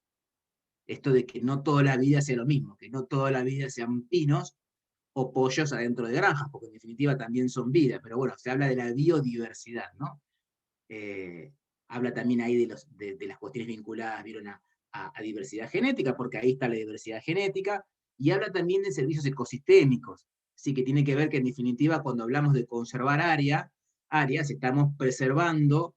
Esto de que no toda la vida sea lo mismo, que no toda la vida sean pinos o pollos adentro de granjas, porque en definitiva también son vida, pero bueno, se habla de la biodiversidad, ¿no? Habla también ahí de las cuestiones vinculadas, vieron, a diversidad genética, porque ahí está la diversidad genética, y habla también de servicios ecosistémicos, sí, que tiene que ver que en definitiva cuando hablamos de conservar áreas, estamos preservando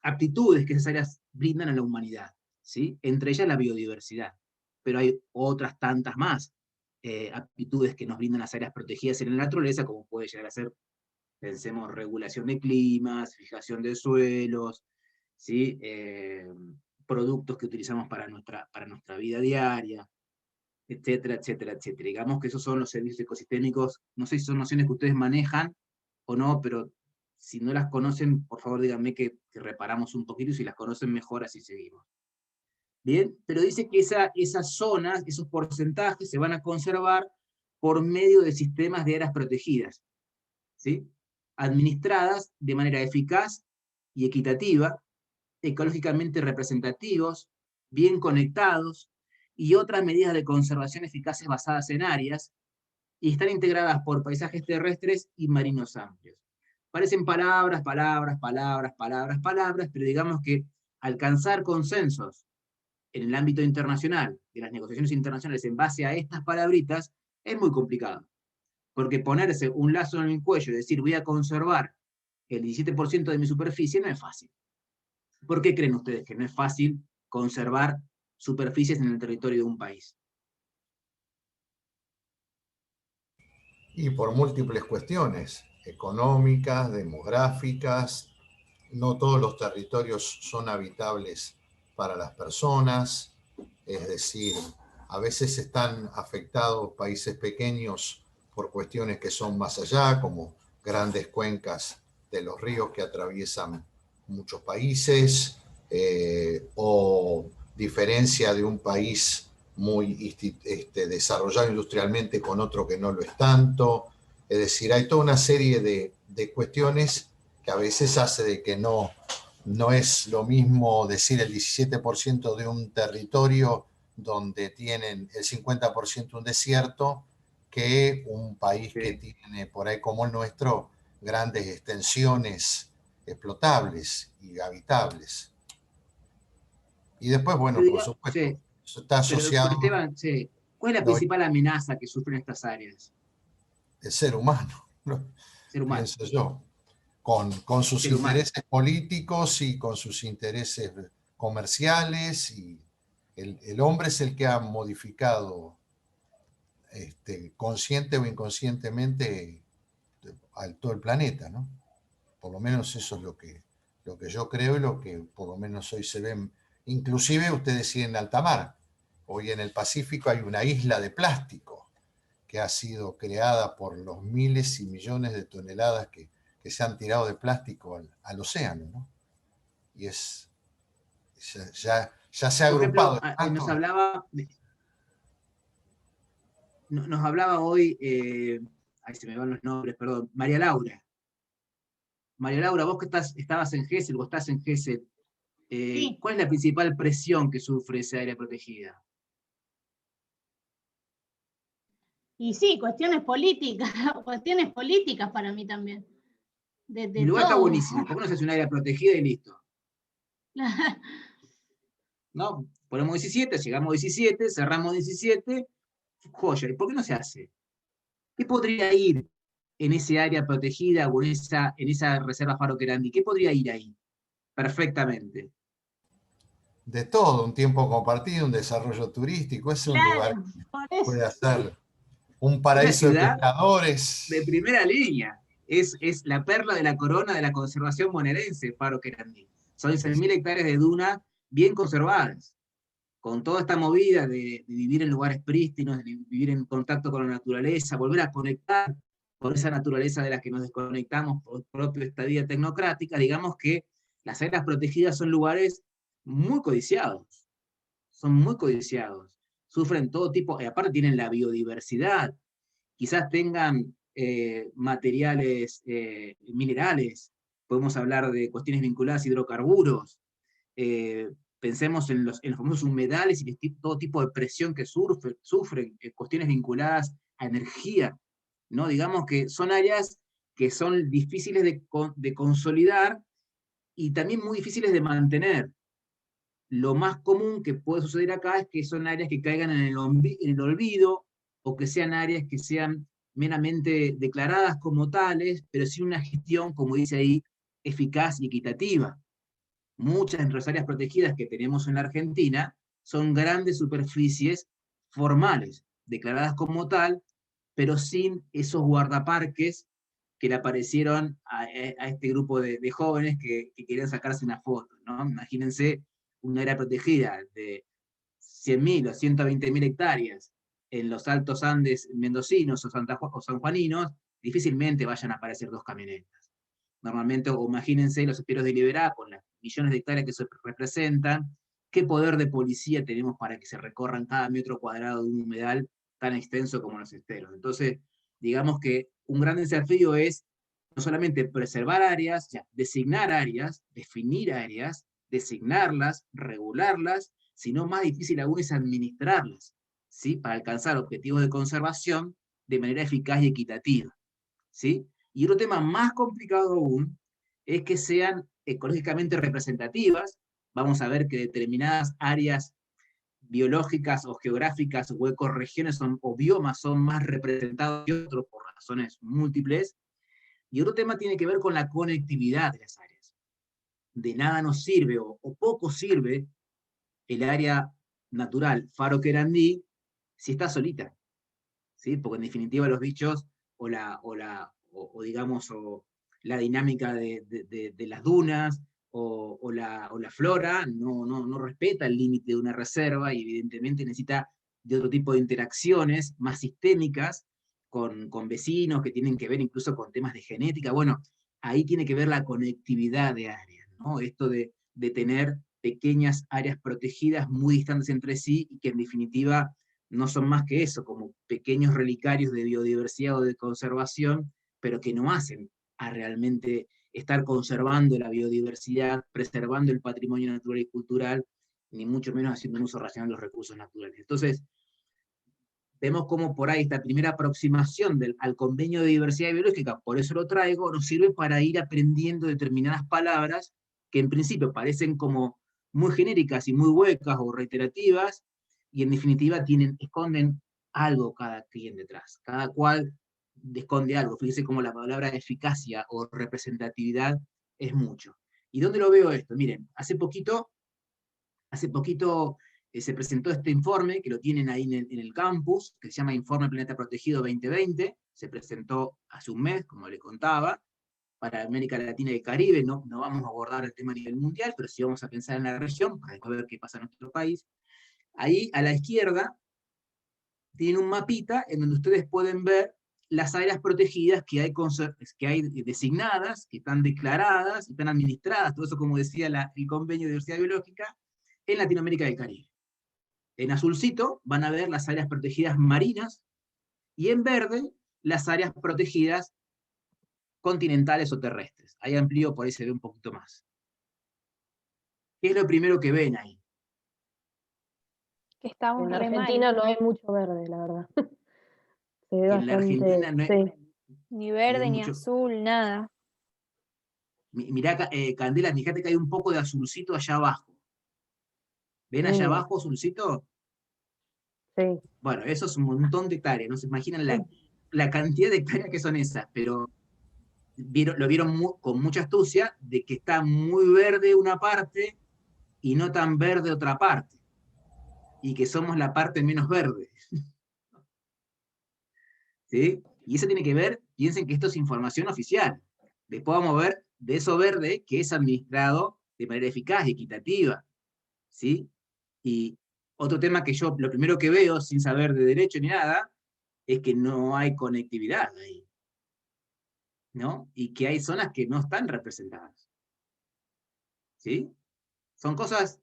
aptitudes que esas áreas brindan a la humanidad, ¿sí? Entre ellas la biodiversidad, pero hay otras tantas más aptitudes que nos brindan las áreas protegidas en la naturaleza, como puede llegar a ser, pensemos, regulación de climas, fijación de suelos, ¿sí? Productos que utilizamos para nuestra vida diaria, etcétera, etcétera, etcétera. Digamos que esos son los servicios ecosistémicos, no sé si son nociones que ustedes manejan o no, pero si no las conocen, por favor díganme que reparamos un poquito, y si las conocen mejor, así seguimos. Bien, pero dice que esas zonas, esos porcentajes se van a conservar por medio de sistemas de áreas protegidas, ¿sí? Administradas de manera eficaz y equitativa, ecológicamente representativos, bien conectados, y otras medidas de conservación eficaces basadas en áreas, y están integradas por paisajes terrestres y marinos amplios. Parecen palabras, pero digamos que alcanzar consensos en el ámbito internacional, de las negociaciones internacionales en base a estas palabritas, es muy complicado. Porque ponerse un lazo en el cuello y decir voy a conservar el 17% de mi superficie no es fácil. ¿Por qué creen ustedes que no es fácil conservar superficies en el territorio de un país? Y por múltiples cuestiones, económicas, demográficas. No todos los territorios son habitables para las personas, es decir, a veces están afectados países pequeños por cuestiones que son más allá, como grandes cuencas de los ríos que atraviesan muchos países, o diferencia de un país muy desarrollado industrialmente con otro que no lo es tanto. Es decir, hay toda una serie de cuestiones que a veces hace de que no es lo mismo decir el 17% de un territorio donde tienen el 50% un desierto, que un país que tiene por ahí como el nuestro grandes extensiones explotables y habitables. Y después, bueno, por supuesto, eso está asociado... Pero Esteban, ¿cuál es la principal amenaza que sufren estas áreas? El ser humano, pienso yo, con sus intereses políticos y con sus intereses comerciales, y el hombre es el que ha modificado consciente o inconscientemente todo el planeta, ¿no? Por lo menos eso es lo que yo creo y lo que por lo menos hoy se ve. Inclusive ustedes decían en alta mar, hoy en el Pacífico hay una isla de plástico que ha sido creada por los miles y millones de toneladas que se han tirado de plástico al océano, ¿no? Y ya se ha agrupado. Por ejemplo, nos hablaba hoy, ahí se me van los nombres, perdón, María Laura. María Laura, vos que estabas en GESEL, vos estás en GESEL, sí. ¿Cuál es la principal presión que sufre esa área protegida? Y sí, cuestiones políticas para mí también. El lugar está buenísimo, ¿por qué no se hace un área protegida y listo? ¿No? Ponemos 17, llegamos a 17, cerramos 17, joya, ¿y por qué no se hace? ¿Qué podría ir en ese área protegida o en esa reserva Faro Querandí? ¿Qué podría ir ahí? Perfectamente. De todo, un tiempo compartido, un desarrollo turístico, es un lugar que puede hacer un paraíso de pescadores. De primera línea, es la perla de la corona de la conservación bonaerense, Faro Querandí. Son 6.000 hectáreas de duna bien conservadas. con toda esta movida de vivir en lugares prístinos, de vivir en contacto con la naturaleza, volver a conectar con esa naturaleza de la que nos desconectamos por propia estadía tecnocrática, digamos que las áreas protegidas son lugares muy codiciados, sufren todo tipo, y aparte tienen la biodiversidad, quizás tengan materiales minerales, podemos hablar de cuestiones vinculadas a hidrocarburos, pensemos en los famosos humedales y todo tipo de presión que sufren, cuestiones vinculadas a energía, ¿no? Digamos que son áreas que son difíciles de consolidar y también muy difíciles de mantener. Lo más común que puede suceder acá es que son áreas que caigan en el olvido, o que sean áreas que sean meramente declaradas como tales, pero sin una gestión, como dice ahí, eficaz y equitativa. Muchas de las áreas protegidas que tenemos en la Argentina son grandes superficies formales, declaradas como tal, pero sin esos guardaparques que le aparecieron a este grupo de jóvenes que querían sacarse una foto, ¿no? Imagínense una área protegida de 100.000 o 120.000 hectáreas en los altos Andes mendocinos o sanjuaninos, difícilmente vayan a aparecer 2 camionetas. Normalmente, o imagínense los esteros de Liberá, con las millones de hectáreas que se representan, qué poder de policía tenemos para que se recorran cada metro cuadrado de un humedal tan extenso como los esteros. Entonces, digamos que un gran desafío es no solamente preservar áreas, designar áreas, definir áreas, designarlas, regularlas, sino más difícil aún es administrarlas, ¿sí? Para alcanzar objetivos de conservación de manera eficaz y equitativa, ¿sí? Y otro tema más complicado aún es que sean ecológicamente representativas. Vamos a ver que determinadas áreas biológicas o geográficas o ecorregiones o biomas son más representados que otros por razones múltiples. Y otro tema tiene que ver con la conectividad de las áreas. De nada nos sirve o poco sirve el área natural Faro Querandí si está solita, ¿sí? Porque en definitiva los bichos o la dinámica de las dunas o la flora no respeta el límite de una reserva y evidentemente necesita de otro tipo de interacciones más sistémicas con vecinos que tienen que ver incluso con temas de genética. Bueno, ahí tiene que ver la conectividad de áreas, ¿no? Esto de tener pequeñas áreas protegidas muy distantes entre sí y que en definitiva no son más que eso, como pequeños relicarios de biodiversidad o de conservación, pero que no hacen a realmente estar conservando la biodiversidad, preservando el patrimonio natural y cultural, ni mucho menos haciendo un uso racional de los recursos naturales. Entonces, vemos cómo por ahí esta primera aproximación al convenio de diversidad biológica, por eso lo traigo, nos sirve para ir aprendiendo determinadas palabras que en principio parecen como muy genéricas y muy huecas o reiterativas, y en definitiva esconden algo cada quien detrás. Cada cual esconde algo. Fíjense cómo la palabra eficacia o representatividad es mucho. ¿Y dónde lo veo esto? Miren, hace poquito se presentó este informe, que lo tienen ahí en el campus, que se llama Informe Planeta Protegido 2020, se presentó hace un mes, como le contaba, para América Latina y el Caribe. No vamos a abordar el tema a nivel mundial, pero sí vamos a pensar en la región, para después ver qué pasa en nuestro país. Ahí, a la izquierda, tienen un mapita en donde ustedes pueden ver las áreas protegidas que hay designadas, que están declaradas, están administradas, todo eso como decía el Convenio de Diversidad Biológica, en Latinoamérica y el Caribe. En azulcito van a ver las áreas protegidas marinas, y en verde las áreas protegidas continentales o terrestres. Ahí amplío, por ahí se ve un poquito más. ¿Qué es lo primero que ven ahí? Que estamos En re Argentina mal. no hay mucho verde, la verdad. Se ve En la Argentina no hay, sí. Ni verde, ni mucho. azul, nada. Mirá, Candela, fíjate que hay un poco de azulcito allá abajo. ¿Ven allá abajo azulcito? Sí. Bueno, eso es un montón de hectáreas. No se imaginan la cantidad de hectáreas que son esas, pero lo vieron con mucha astucia, de que está muy verde una parte y no tan verde otra parte, y que somos la parte menos verde. ¿Sí? Y eso tiene que ver, piensen que esto es información oficial. Después vamos a ver de eso verde que es administrado de manera eficaz y equitativa, ¿sí? Y Otro tema que yo, lo primero que veo, sin saber de derecho ni nada, es que no hay conectividad ahí, ¿no? Y que hay zonas que no están representadas. ¿Sí? Son cosas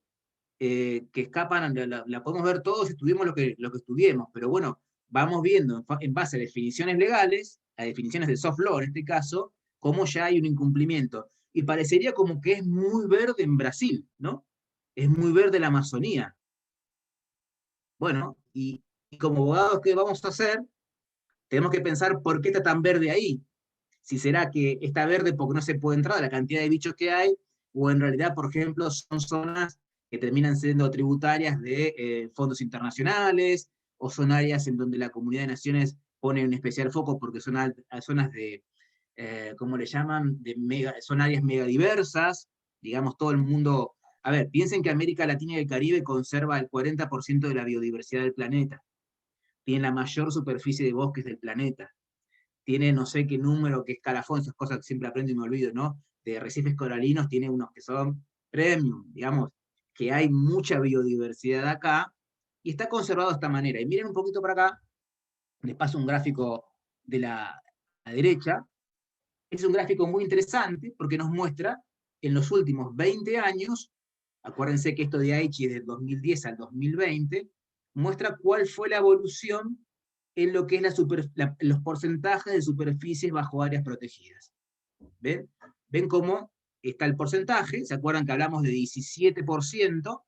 que escapan, la podemos ver todos, estudiemos lo que estudiemos, pero bueno, vamos viendo en base a definiciones legales, a definiciones de soft law en este caso, cómo ya hay un incumplimiento. Y parecería como que es muy verde en Brasil, ¿no? Es muy verde la Amazonía. Bueno, y como abogados, ¿qué vamos a hacer? Tenemos que pensar por qué está tan verde ahí. Si será que está verde porque no se puede entrar a la cantidad de bichos que hay, o en realidad, por ejemplo, son zonas que terminan siendo tributarias de fondos internacionales, o son áreas en donde la Comunidad de Naciones pone un especial foco porque son zonas de, ¿cómo le llaman? Son áreas megadiversas, digamos, todo el mundo... A ver, piensen que América Latina y el Caribe conserva el 40% de la biodiversidad del planeta, tiene la mayor superficie de bosques del planeta, tiene no sé qué número, qué escalafón, esas cosas que siempre aprendo y me olvido, ¿no? De arrecifes coralinos tiene unos que son premium, digamos, que hay mucha biodiversidad acá, y está conservado de esta manera. Y miren un poquito para acá, les paso un gráfico de la derecha, es un gráfico muy interesante, porque nos muestra, en los últimos 20 años, acuérdense que esto de Aichi es del 2010 al 2020, muestra cuál fue la evolución en lo que es los porcentajes de superficies bajo áreas protegidas. ¿Ven? ¿Ven cómo está el porcentaje? ¿Se acuerdan que hablamos de 17%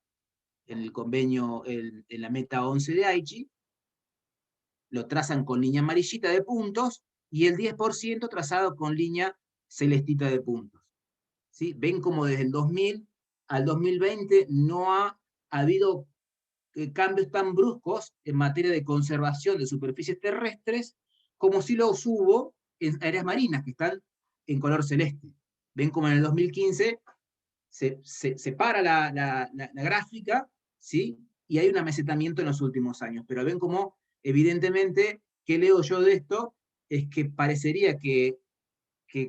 en el convenio, en la meta 11 de Aichi? Lo trazan con línea amarillita de puntos, y el 10% trazado con línea celestita de puntos. ¿Sí? Ven cómo desde el 2000 al 2020 no ha habido cambios tan bruscos en materia de conservación de superficies terrestres, como si los hubo en áreas marinas, que están en color celeste. Ven como en el 2015 se para la gráfica, ¿sí? Y hay un amesetamiento en los últimos años. Pero ven como, evidentemente, ¿qué leo yo de esto? Es que parecería que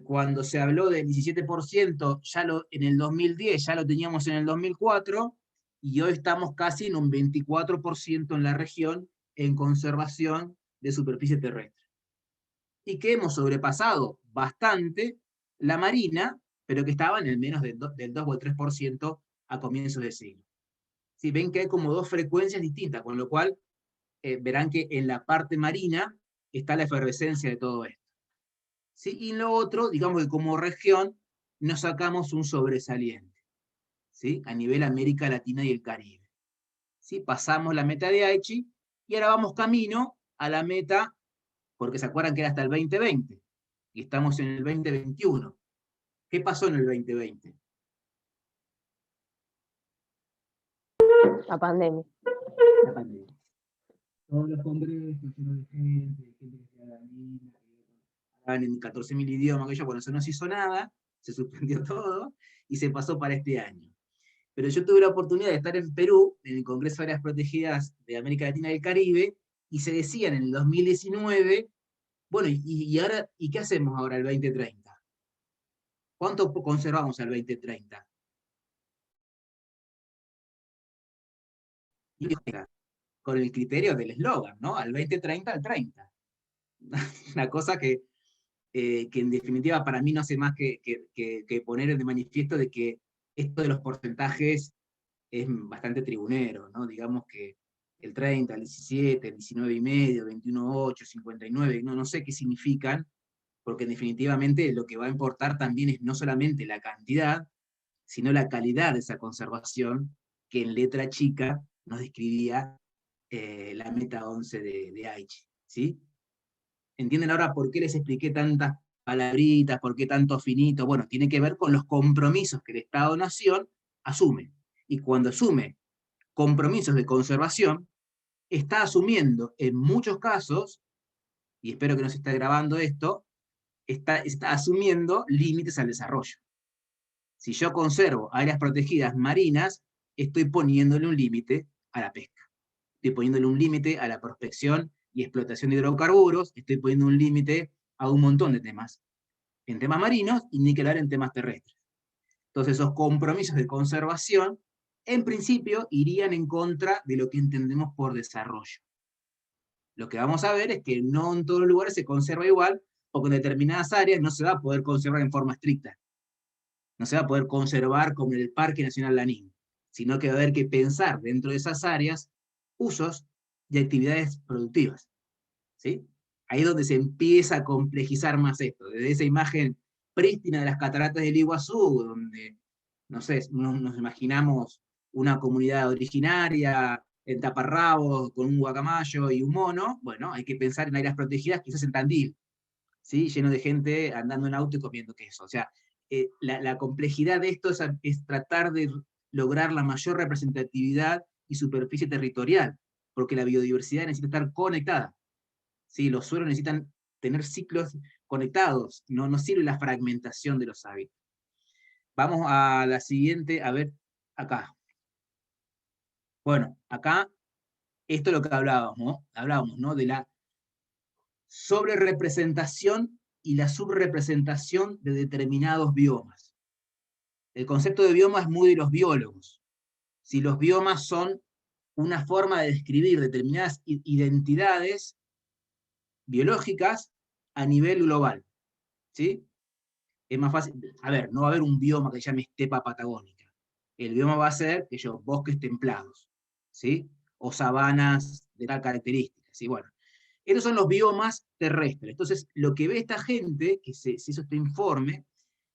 cuando se habló del 17%, en el 2010, ya lo teníamos en el 2004, y hoy estamos casi en un 24% en la región en conservación de superficie terrestre. Y que hemos sobrepasado bastante la marina, pero que estaba en el menos del 2 o el 3% a comienzos de siglo. ¿Sí? Ven que hay como dos frecuencias distintas, con lo cual verán que en la parte marina está la efervescencia de todo esto. ¿Sí? Y en lo otro, digamos que como región, nos sacamos un sobresaliente, ¿sí? A nivel América Latina y el Caribe. ¿Sí? Pasamos la meta de Aichi, y ahora vamos camino a la meta, porque se acuerdan que era hasta el 2020, y estamos en el 2021. ¿Qué pasó en el 2020? La pandemia. La pandemia. Todos los congresos llenos de gente que se haga linda, hablan en 14.000 idiomas, que bueno, eso no se hizo nada, se suspendió todo, y se pasó para este año. Pero yo tuve la oportunidad de estar en Perú, en el Congreso de Áreas Protegidas de América Latina y el Caribe, y se decían en el 2019, bueno, ¿y qué hacemos ahora el 2030? ¿Cuánto conservamos al 2030? Y con el criterio del eslogan, ¿no? Al 2030, al 30. Una cosa que en definitiva para mí no hace más que poner de manifiesto de que esto de los porcentajes es bastante tribunero, ¿no? Digamos que el 30, el 17, el 19,5, 21,8, 59, no sé qué significan, porque definitivamente lo que va a importar también es no solamente la cantidad, sino la calidad de esa conservación, que en letra chica nos describía la meta 11 de Aichi, ¿sí? ¿Entienden ahora por qué les expliqué tantas palabritas, por qué tanto finito? Bueno, tiene que ver con los compromisos que el Estado-Nación asume. Y cuando asume compromisos de conservación, está asumiendo en muchos casos, y espero que no se esté grabando esto, está asumiendo límites al desarrollo. Si yo conservo áreas protegidas marinas, estoy poniéndole un límite a la pesca. Estoy poniéndole un límite a la prospección y explotación de hidrocarburos, estoy poniendo un límite a un montón de temas. En temas marinos, y ni que hablar en temas terrestres. Entonces esos compromisos de conservación en principio irían en contra de lo que entendemos por desarrollo. Lo que vamos a ver es que no en todos los lugares se conserva igual, porque en determinadas áreas no se va a poder conservar en forma estricta. No se va a poder conservar como en el Parque Nacional Lanín, sino que va a haber que pensar dentro de esas áreas usos y actividades productivas. ¿Sí? Ahí es donde se empieza a complejizar más esto, desde esa imagen prístina de las cataratas del Iguazú, donde, no sé, nos imaginamos una comunidad originaria, en taparrabos, con un guacamayo y un mono. Bueno, hay que pensar en áreas protegidas, quizás en Tandil, ¿sí? Lleno de gente andando en auto y comiendo queso. O sea, la complejidad de esto es tratar de lograr la mayor representatividad y superficie territorial, porque la biodiversidad necesita estar conectada. ¿Sí? Los suelos necesitan tener ciclos conectados, no sirve la fragmentación de los hábitats. Vamos a la siguiente, a ver, acá. Bueno, acá, esto es lo que hablábamos, ¿no? Hablábamos, ¿no? De la sobrerepresentación y la subrepresentación de determinados biomas. El concepto de bioma es muy de los biólogos. Si los biomas son una forma de describir determinadas identidades biológicas a nivel global, ¿sí? Es más fácil, a ver, no va a haber un bioma que se llame estepa patagónica. El bioma va a ser, bosques templados, ¿sí? O sabanas de tal característica, ¿sí? Bueno, estos son los biomas terrestres. Entonces, lo que ve esta gente, que se hizo este informe,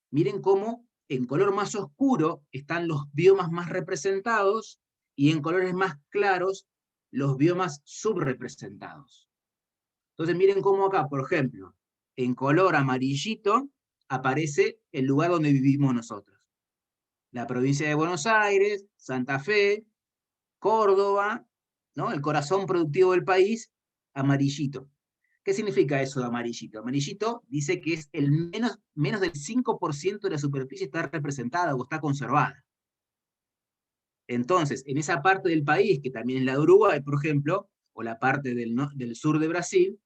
miren cómo en color más oscuro están los biomas más representados, y en colores más claros los biomas subrepresentados. Entonces miren cómo acá, por ejemplo, en color amarillito aparece el lugar donde vivimos nosotros. La provincia de Buenos Aires, Santa Fe, Córdoba, ¿no? El corazón productivo del país, amarillito. ¿Qué significa eso de amarillito? Amarillito dice que es el menos del 5% de la superficie está representada o está conservada. Entonces, en esa parte del país, que también es la de Uruguay, por ejemplo, o la parte del sur de Brasil,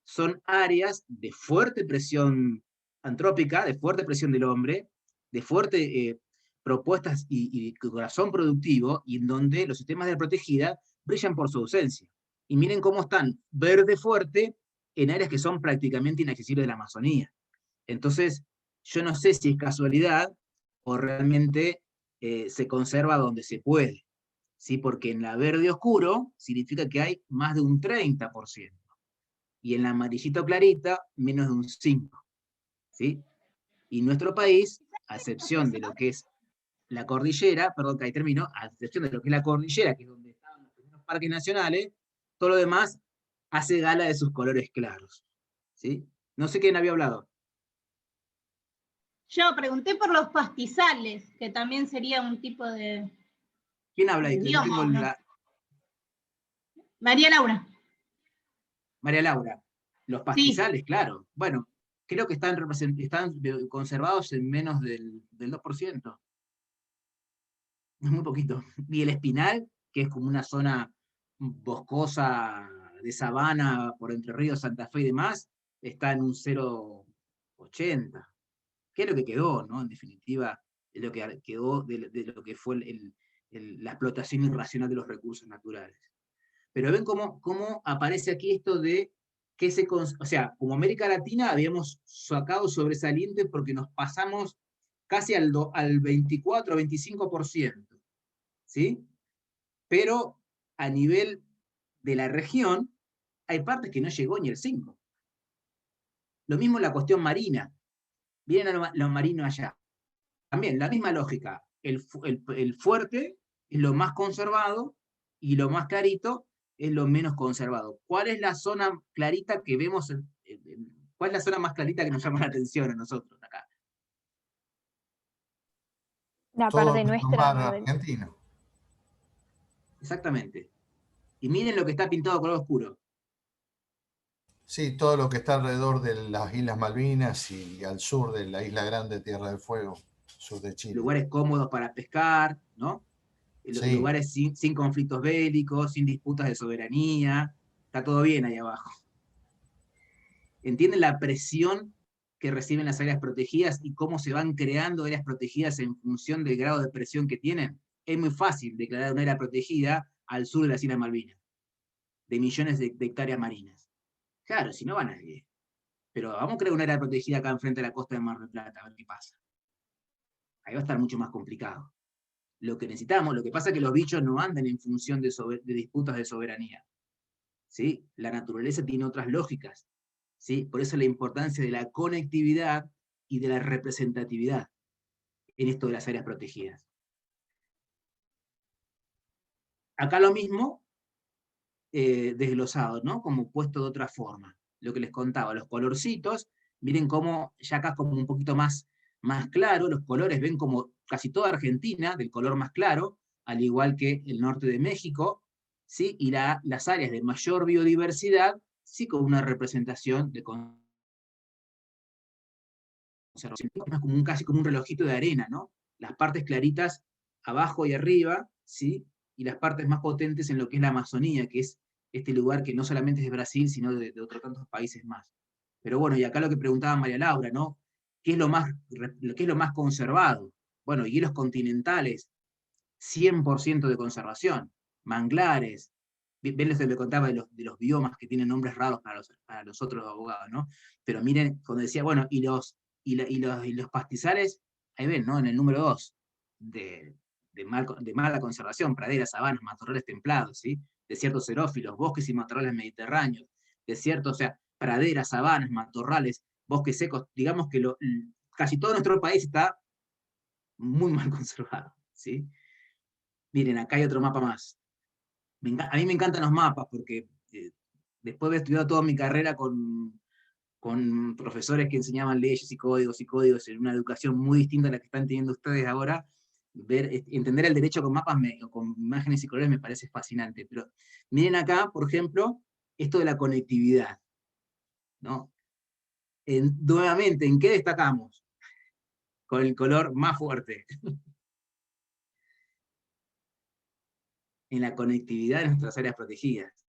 son áreas de fuerte presión antrópica, de fuerte presión del hombre, de fuerte propuestas y corazón productivo, y en donde los sistemas de protegida brillan por su ausencia. Y miren cómo están verde fuerte en áreas que son prácticamente inaccesibles de la Amazonía. Entonces, yo no sé si es casualidad o realmente se conserva donde se puede, ¿sí? Porque en la verde oscuro significa que hay más de un 30%, y en la amarillito clarita menos de un 5%, ¿sí? Y nuestro país, a excepción de lo que es la cordillera, perdón que ahí termino, a excepción de lo que es la cordillera, que es donde estaban los primeros parques nacionales, todo lo demás hace gala de sus colores claros, ¿sí? No sé quién había hablado. Yo pregunté por los pastizales, que también sería un tipo de... ¿Quién habla ahí? Que no tengo ¿no? María Laura. María Laura. Los pastizales, sí. Claro. Bueno, creo que están conservados en menos del 2%. Es muy poquito. Y el Espinal, que es como una zona boscosa de sabana por Entre Ríos, Santa Fe y demás, está en un 0,80. ¿Qué es lo que quedó, no? En definitiva, es lo que quedó de lo que fue la explotación irracional de los recursos naturales. Pero ven cómo aparece aquí esto de que o sea, como América Latina habíamos sacado sobresaliente porque nos pasamos casi al 24 o 25%, ¿sí? Pero a nivel de la región, hay partes que no llegó ni el 5%. Lo mismo en la cuestión marina. Vienen a los marinos allá. También, la misma lógica. El fuerte es lo más conservado y lo más clarito es lo menos conservado. ¿Cuál es la zona clarita que vemos? ¿Cuál es la zona más clarita que nos llama la atención a nosotros acá? La todo parte nuestra. Argentino. Exactamente. Y miren lo que está pintado de color oscuro. Sí, todo lo que está alrededor de las Islas Malvinas y al sur de la Isla Grande, Tierra del Fuego, sur de Chile. Lugares cómodos para pescar, ¿no? Sí. Lugares sin conflictos bélicos, sin disputas de soberanía. Está todo bien ahí abajo. ¿Entienden la presión que reciben las áreas protegidas y cómo se van creando áreas protegidas en función del grado de presión que tienen? es muy fácil declarar un área protegida al sur de las Islas Malvinas, de millones de hectáreas marinas. Claro, si no va nadie. Pero vamos a crear un área protegida acá enfrente de la costa de Mar del Plata, a ver qué pasa. Ahí va a estar mucho más complicado. Lo que necesitamos, lo que pasa es que los bichos no andan en función de disputas de soberanía. ¿Sí? La naturaleza tiene otras lógicas. ¿Sí? Por eso la importancia de la conectividad y de la representatividad en esto de las áreas protegidas. Acá lo mismo, desglosado, ¿no? Como puesto de otra forma. Lo que les contaba, los colorcitos, miren cómo ya acá es como un poquito más claro, los colores ven como casi toda Argentina, del color más claro, al igual que el norte de México, ¿sí? Y las áreas de mayor biodiversidad, sí, con una representación de conservación, casi como un relojito de arena, ¿no? Las partes claritas abajo y arriba, ¿sí? Y las partes más potentes en lo que es la Amazonía, que es este lugar que no solamente es de Brasil, sino de otros tantos países más. Pero bueno, y acá lo que preguntaba María Laura, ¿no? ¿Qué es lo más conservado? Bueno, hielos continentales, 100% de conservación, manglares, ven lo que le contaba de los biomas que tienen nombres raros para los otros abogados, ¿no? Pero miren, cuando decía, bueno, y los pastizales, ahí ven, ¿no? En el número 2, de mala conservación, praderas, sabanas, matorrales templados, ¿sí? Desiertos xerófilos, bosques y matorrales mediterráneos, desiertos, o sea, praderas, sabanas, matorrales, bosques secos, digamos que casi todo nuestro país está muy mal conservado, ¿sí? Miren, acá hay otro mapa más. A mí me encantan los mapas porque después de haber estudiado toda mi carrera con profesores que enseñaban leyes y códigos en una educación muy distinta a la que están teniendo ustedes ahora, entender el derecho con mapas o con imágenes y colores me parece fascinante. Pero miren acá, por ejemplo, esto de la conectividad, ¿no? Nuevamente, ¿en qué destacamos? Con el color más fuerte. En la conectividad de nuestras áreas protegidas.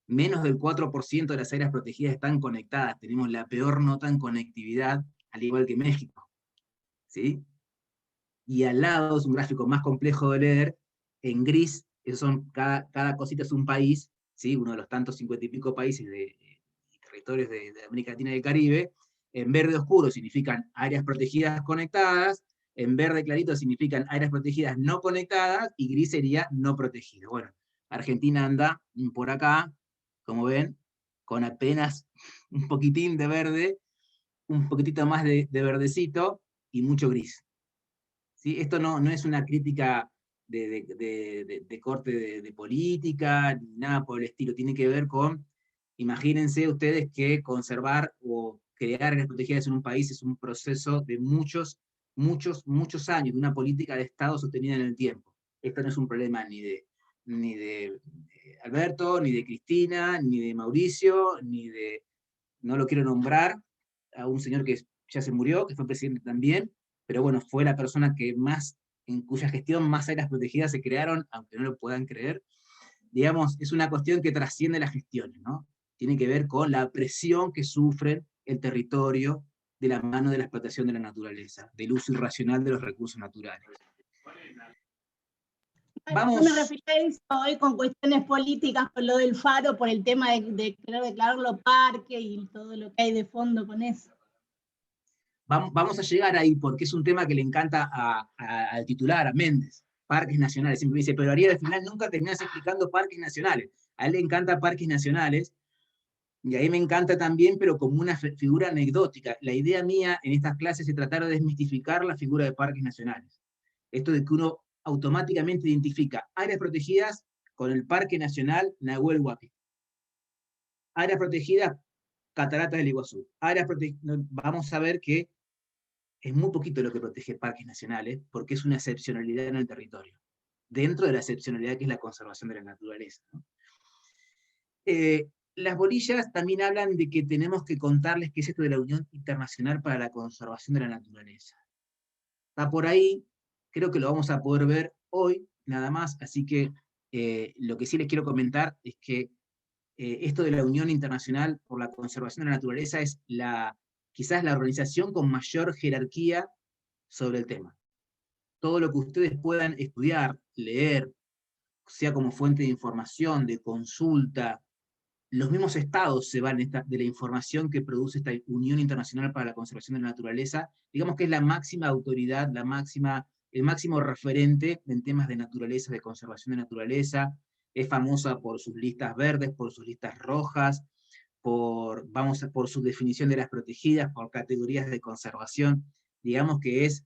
Menos del 4% de las áreas protegidas están conectadas. Tenemos la peor nota en conectividad, al igual que México. ¿Sí? Y al lado es un gráfico más complejo de leer, en gris, cada cosita es un país, ¿sí? Uno de los tantos 50 y pico países y territorios de América Latina y del Caribe. En verde oscuro significan áreas protegidas conectadas, en verde clarito significan áreas protegidas no conectadas, y gris sería no protegido. Bueno, Argentina anda por acá, como ven, con apenas un poquitín de verde, un poquitito más de verdecito, y mucho gris. ¿Sí? Esto no es una crítica de corte de política, ni nada por el estilo, tiene que ver con, imagínense ustedes que conservar o crear áreas protegidas en un país es un proceso de muchos años, de una política de Estado sostenida en el tiempo. Esto no es un problema ni de Alberto, ni de Cristina, ni de Mauricio, no lo quiero nombrar, a un señor que ya se murió, que fue presidente también, pero bueno, fue la persona en cuya gestión más áreas protegidas se crearon, aunque no lo puedan creer. Digamos, es una cuestión que trasciende las gestiones, ¿no? Tiene que ver con la presión que sufre el territorio de la mano de la explotación de la naturaleza, del uso irracional de los recursos naturales. Vamos. Yo me refería a eso hoy con cuestiones políticas, con lo del Faro, por el tema de querer declararlo parque y todo lo que hay de fondo con eso. Vamos a llegar ahí, porque es un tema que le encanta al titular, a Méndez, parques nacionales. Siempre dice, pero Ariel, al final nunca terminas explicando parques nacionales. A él le encanta parques nacionales, y a mí me encanta también, pero como una figura anecdótica. La idea mía en estas clases es tratar de desmistificar la figura de parques nacionales. Esto de que uno automáticamente identifica áreas protegidas con el Parque Nacional Nahuel Huapi. Áreas protegidas, Cataratas del Iguazú. Vamos a ver que es muy poquito lo que protege parques nacionales, porque es una excepcionalidad en el territorio, dentro de la excepcionalidad que es la conservación de la naturaleza, ¿no? Las bolillas también hablan de que tenemos que contarles qué es esto de la Unión Internacional para la Conservación de la Naturaleza. Está por ahí, creo que lo vamos a poder ver hoy, nada más, así que lo que sí les quiero comentar es que esto de la Unión Internacional por la Conservación de la Naturaleza es quizás la organización con mayor jerarquía sobre el tema. Todo lo que ustedes puedan estudiar leer, sea como fuente de información, de consulta. Los mismos estados se valen de la información que produce esta Unión Internacional para la Conservación de la Naturaleza, digamos que es la máxima autoridad, el máximo referente en temas de naturaleza, de conservación de naturaleza. Es famosa por sus listas verdes, por sus listas rojas, por su definición de las protegidas, por categorías de conservación. Digamos que es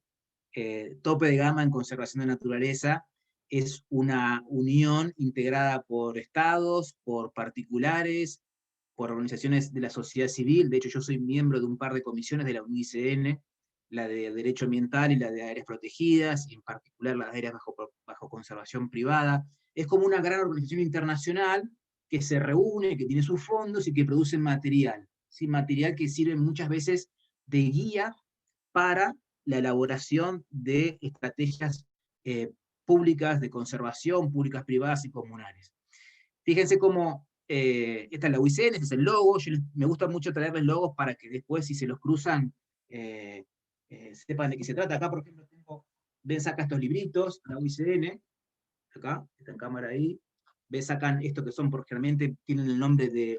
tope de gama en conservación de naturaleza. Es una unión integrada por estados, por particulares, por organizaciones de la sociedad civil. De hecho, yo soy miembro de un par de comisiones de la UICN, la de Derecho Ambiental y la de Áreas Protegidas, y en particular las áreas bajo conservación privada. Es como una gran organización internacional que se reúne, que tiene sus fondos y que produce material. ¿Sí? Material que sirve muchas veces de guía para la elaboración de estrategias públicas de conservación, públicas, privadas y comunales. Fíjense cómo, esta es la UICN, este es el logo. Me gusta mucho traerles logos para que después, si se los cruzan, sepan de qué se trata. Acá, por ejemplo, ven, saca estos libritos, la UICN, acá, está en cámara ahí. Ven, sacan esto que son, porque realmente tienen el nombre de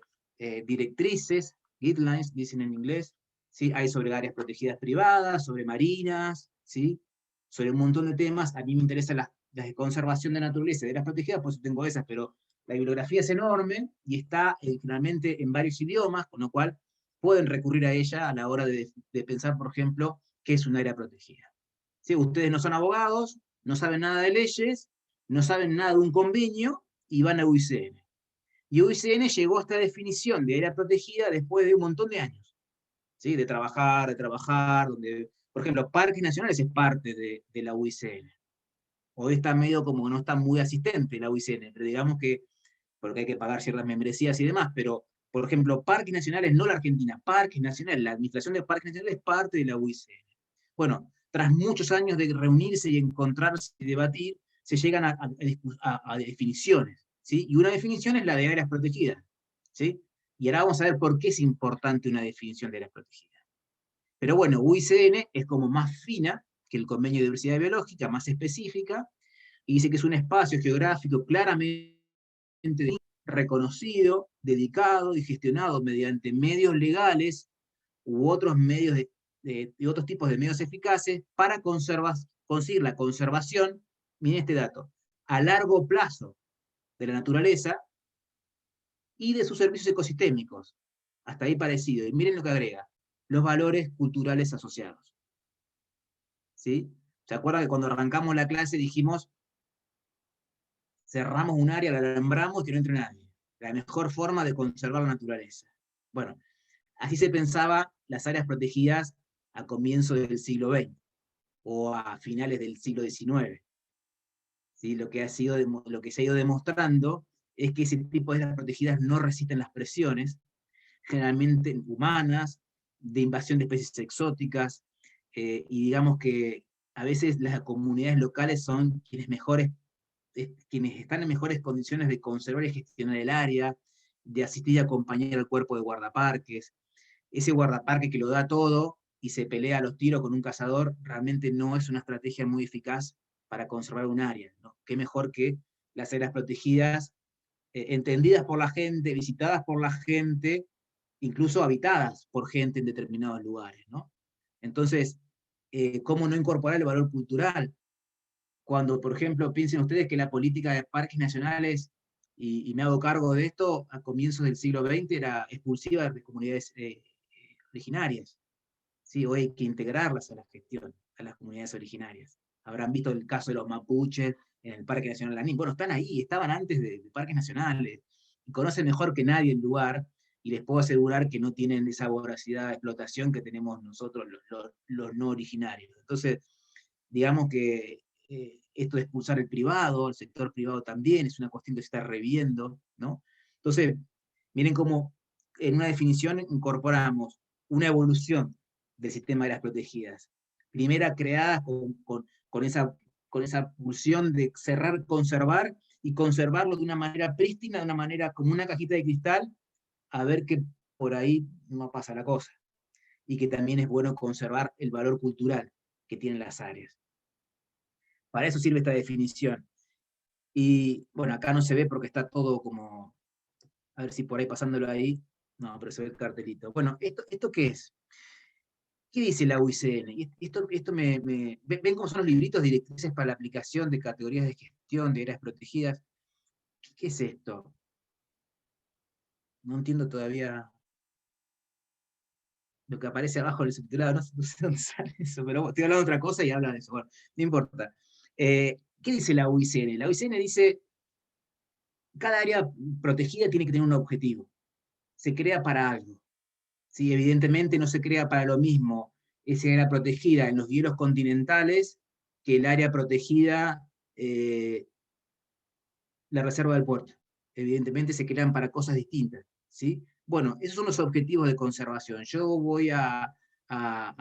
directrices, guidelines, dicen en inglés. ¿Sí? Hay sobre áreas protegidas privadas, sobre marinas, ¿sí? Sobre un montón de temas. A mí me interesan las de conservación de naturaleza, de áreas protegidas, por eso tengo esas, pero la bibliografía es enorme y está finalmente en varios idiomas, con lo cual pueden recurrir a ella a la hora de pensar, por ejemplo, qué es un área protegida. ¿Sí? Ustedes no son abogados, no saben nada de leyes, no saben nada de un convenio, y van a UICN. Y UICN llegó a esta definición de área protegida después de un montón de años. ¿Sí? De trabajar, donde, por ejemplo, Parques Nacionales es parte de la UICN. Hoy está medio como no está muy asistente la UICN, pero digamos que, porque hay que pagar ciertas membresías y demás, pero, por ejemplo, Parques Nacionales, no la Argentina, Parques Nacionales, la administración de Parques Nacionales es parte de la UICN. Bueno, tras muchos años de reunirse y encontrarse y debatir, se llegan a definiciones, ¿sí? Y una definición es la de áreas protegidas, ¿sí? Y ahora vamos a ver por qué es importante una definición de áreas protegidas. Pero bueno, UICN es como más fina que el Convenio de Diversidad Biológica, más específica, y dice que es un espacio geográfico claramente reconocido, dedicado y gestionado mediante medios legales u otros medios y otros tipos de medios eficaces para conseguir la conservación, miren este dato, a largo plazo de la naturaleza y de sus servicios ecosistémicos. Hasta ahí parecido. Y miren lo que agrega, los valores culturales asociados. ¿Sí? ¿Se acuerdan que cuando arrancamos la clase dijimos, cerramos un área, la alambramos y que no entre nadie? La mejor forma de conservar la naturaleza. Bueno, así se pensaba las áreas protegidas a comienzos del siglo XX, o a finales del siglo XIX. ¿Sí? Lo que se ha ido demostrando es que ese tipo de áreas protegidas no resisten las presiones, generalmente humanas, de invasión de especies exóticas, y digamos que a veces las comunidades locales son quienes están en mejores condiciones de conservar y gestionar el área, de asistir y acompañar al cuerpo de guardaparques. Ese guardaparque que lo da todo y se pelea a los tiros con un cazador, realmente no es una estrategia muy eficaz para conservar un área, ¿no? Qué mejor que las áreas protegidas, entendidas por la gente, visitadas por la gente, incluso habitadas por gente en determinados lugares, ¿no? Entonces, ¿cómo no incorporar el valor cultural? Cuando, por ejemplo, piensen ustedes que la política de parques nacionales, y me hago cargo de esto, a comienzos del siglo XX era expulsiva de comunidades originarias. ¿Sí? Hoy hay que integrarlas a la gestión, a las comunidades originarias. Habrán visto el caso de los mapuches en el Parque Nacional Lanín. Bueno, están ahí, estaban antes de parques nacionales, y conocen mejor que nadie el lugar, y les puedo asegurar que no tienen esa voracidad de explotación que tenemos nosotros los no originarios. Entonces, digamos que esto de expulsar el privado, el sector privado también, es una cuestión que se está reviendo, ¿no? Entonces, miren cómo en una definición incorporamos una evolución del sistema de las protegidas. Primera creada con esa pulsión de cerrar, conservar, y conservarlo de una manera prístina, de una manera como una cajita de cristal, a ver que por ahí no pasa la cosa. Y que también es bueno conservar el valor cultural que tienen las áreas. Para eso sirve esta definición. Y bueno, acá no se ve porque está todo como, a ver si por ahí pasándolo ahí, no, pero se ve el cartelito. Bueno, ¿esto qué es? ¿Qué dice la UICN? Y esto ¿ven cómo son los libritos directrices para la aplicación de categorías de gestión de áreas protegidas? ¿Qué es esto? No entiendo todavía lo que aparece abajo del subtitulado, no sé dónde sale eso, pero estoy hablando de otra cosa y habla de eso. Bueno, no importa. ¿Qué dice la UICN? La UICN dice, cada área protegida tiene que tener un objetivo. Se crea para algo. ¿Sí? Evidentemente no se crea para lo mismo esa área protegida en los hielos continentales que el área protegida, la reserva del puerto. Evidentemente se crean para cosas distintas. ¿Sí? Bueno, esos son los objetivos de conservación. Yo voy a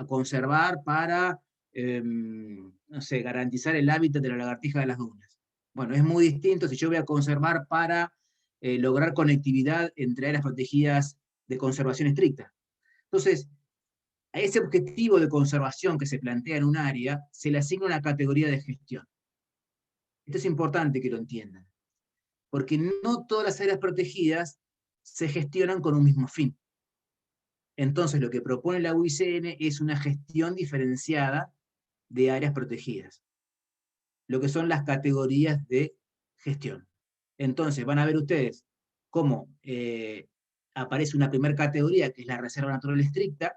conservar para, no sé, garantizar el hábitat de la lagartija de las dunas. Bueno, es muy distinto si yo voy a conservar para lograr conectividad entre áreas protegidas de conservación estricta. Entonces, a ese objetivo de conservación que se plantea en un área, se le asigna una categoría de gestión. Esto es importante que lo entiendan, porque no todas las áreas protegidas se gestionan con un mismo fin. Entonces, lo que propone la UICN es una gestión diferenciada de áreas protegidas, lo que son las categorías de gestión. Entonces, van a ver ustedes cómo aparece una primera categoría, que es la reserva natural estricta,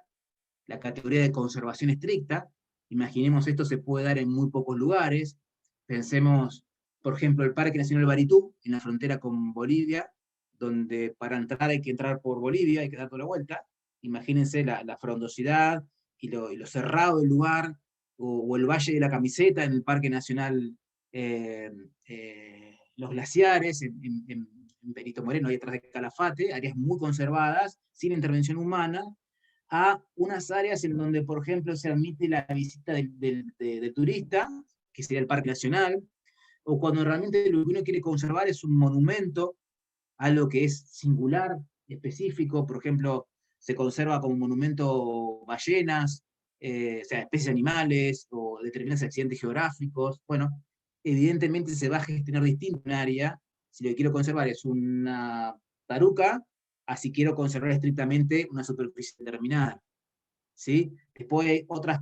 la categoría de conservación estricta. Imaginemos esto se puede dar en muy pocos lugares. Pensemos, por ejemplo, el Parque Nacional Baritú, en la frontera con Bolivia, donde para entrar hay que entrar por Bolivia, hay que dar toda la vuelta. Imagínense la frondosidad y lo cerrado del lugar, o el Valle de la Camiseta en el Parque Nacional Los Glaciares, en Perito Moreno, ahí atrás de Calafate, áreas muy conservadas, sin intervención humana, a unas áreas en donde, por ejemplo, se admite la visita de turista, que sería el Parque Nacional, o cuando realmente lo que uno quiere conservar es un monumento, algo que es singular, específico, por ejemplo, se conserva como monumento ballenas, o sea, especies animales, o determinados accidentes geográficos. Bueno, evidentemente se va a gestionar distinto un área, si lo que quiero conservar es una taruca, así quiero conservar estrictamente una superficie determinada. ¿Sí? Después hay otras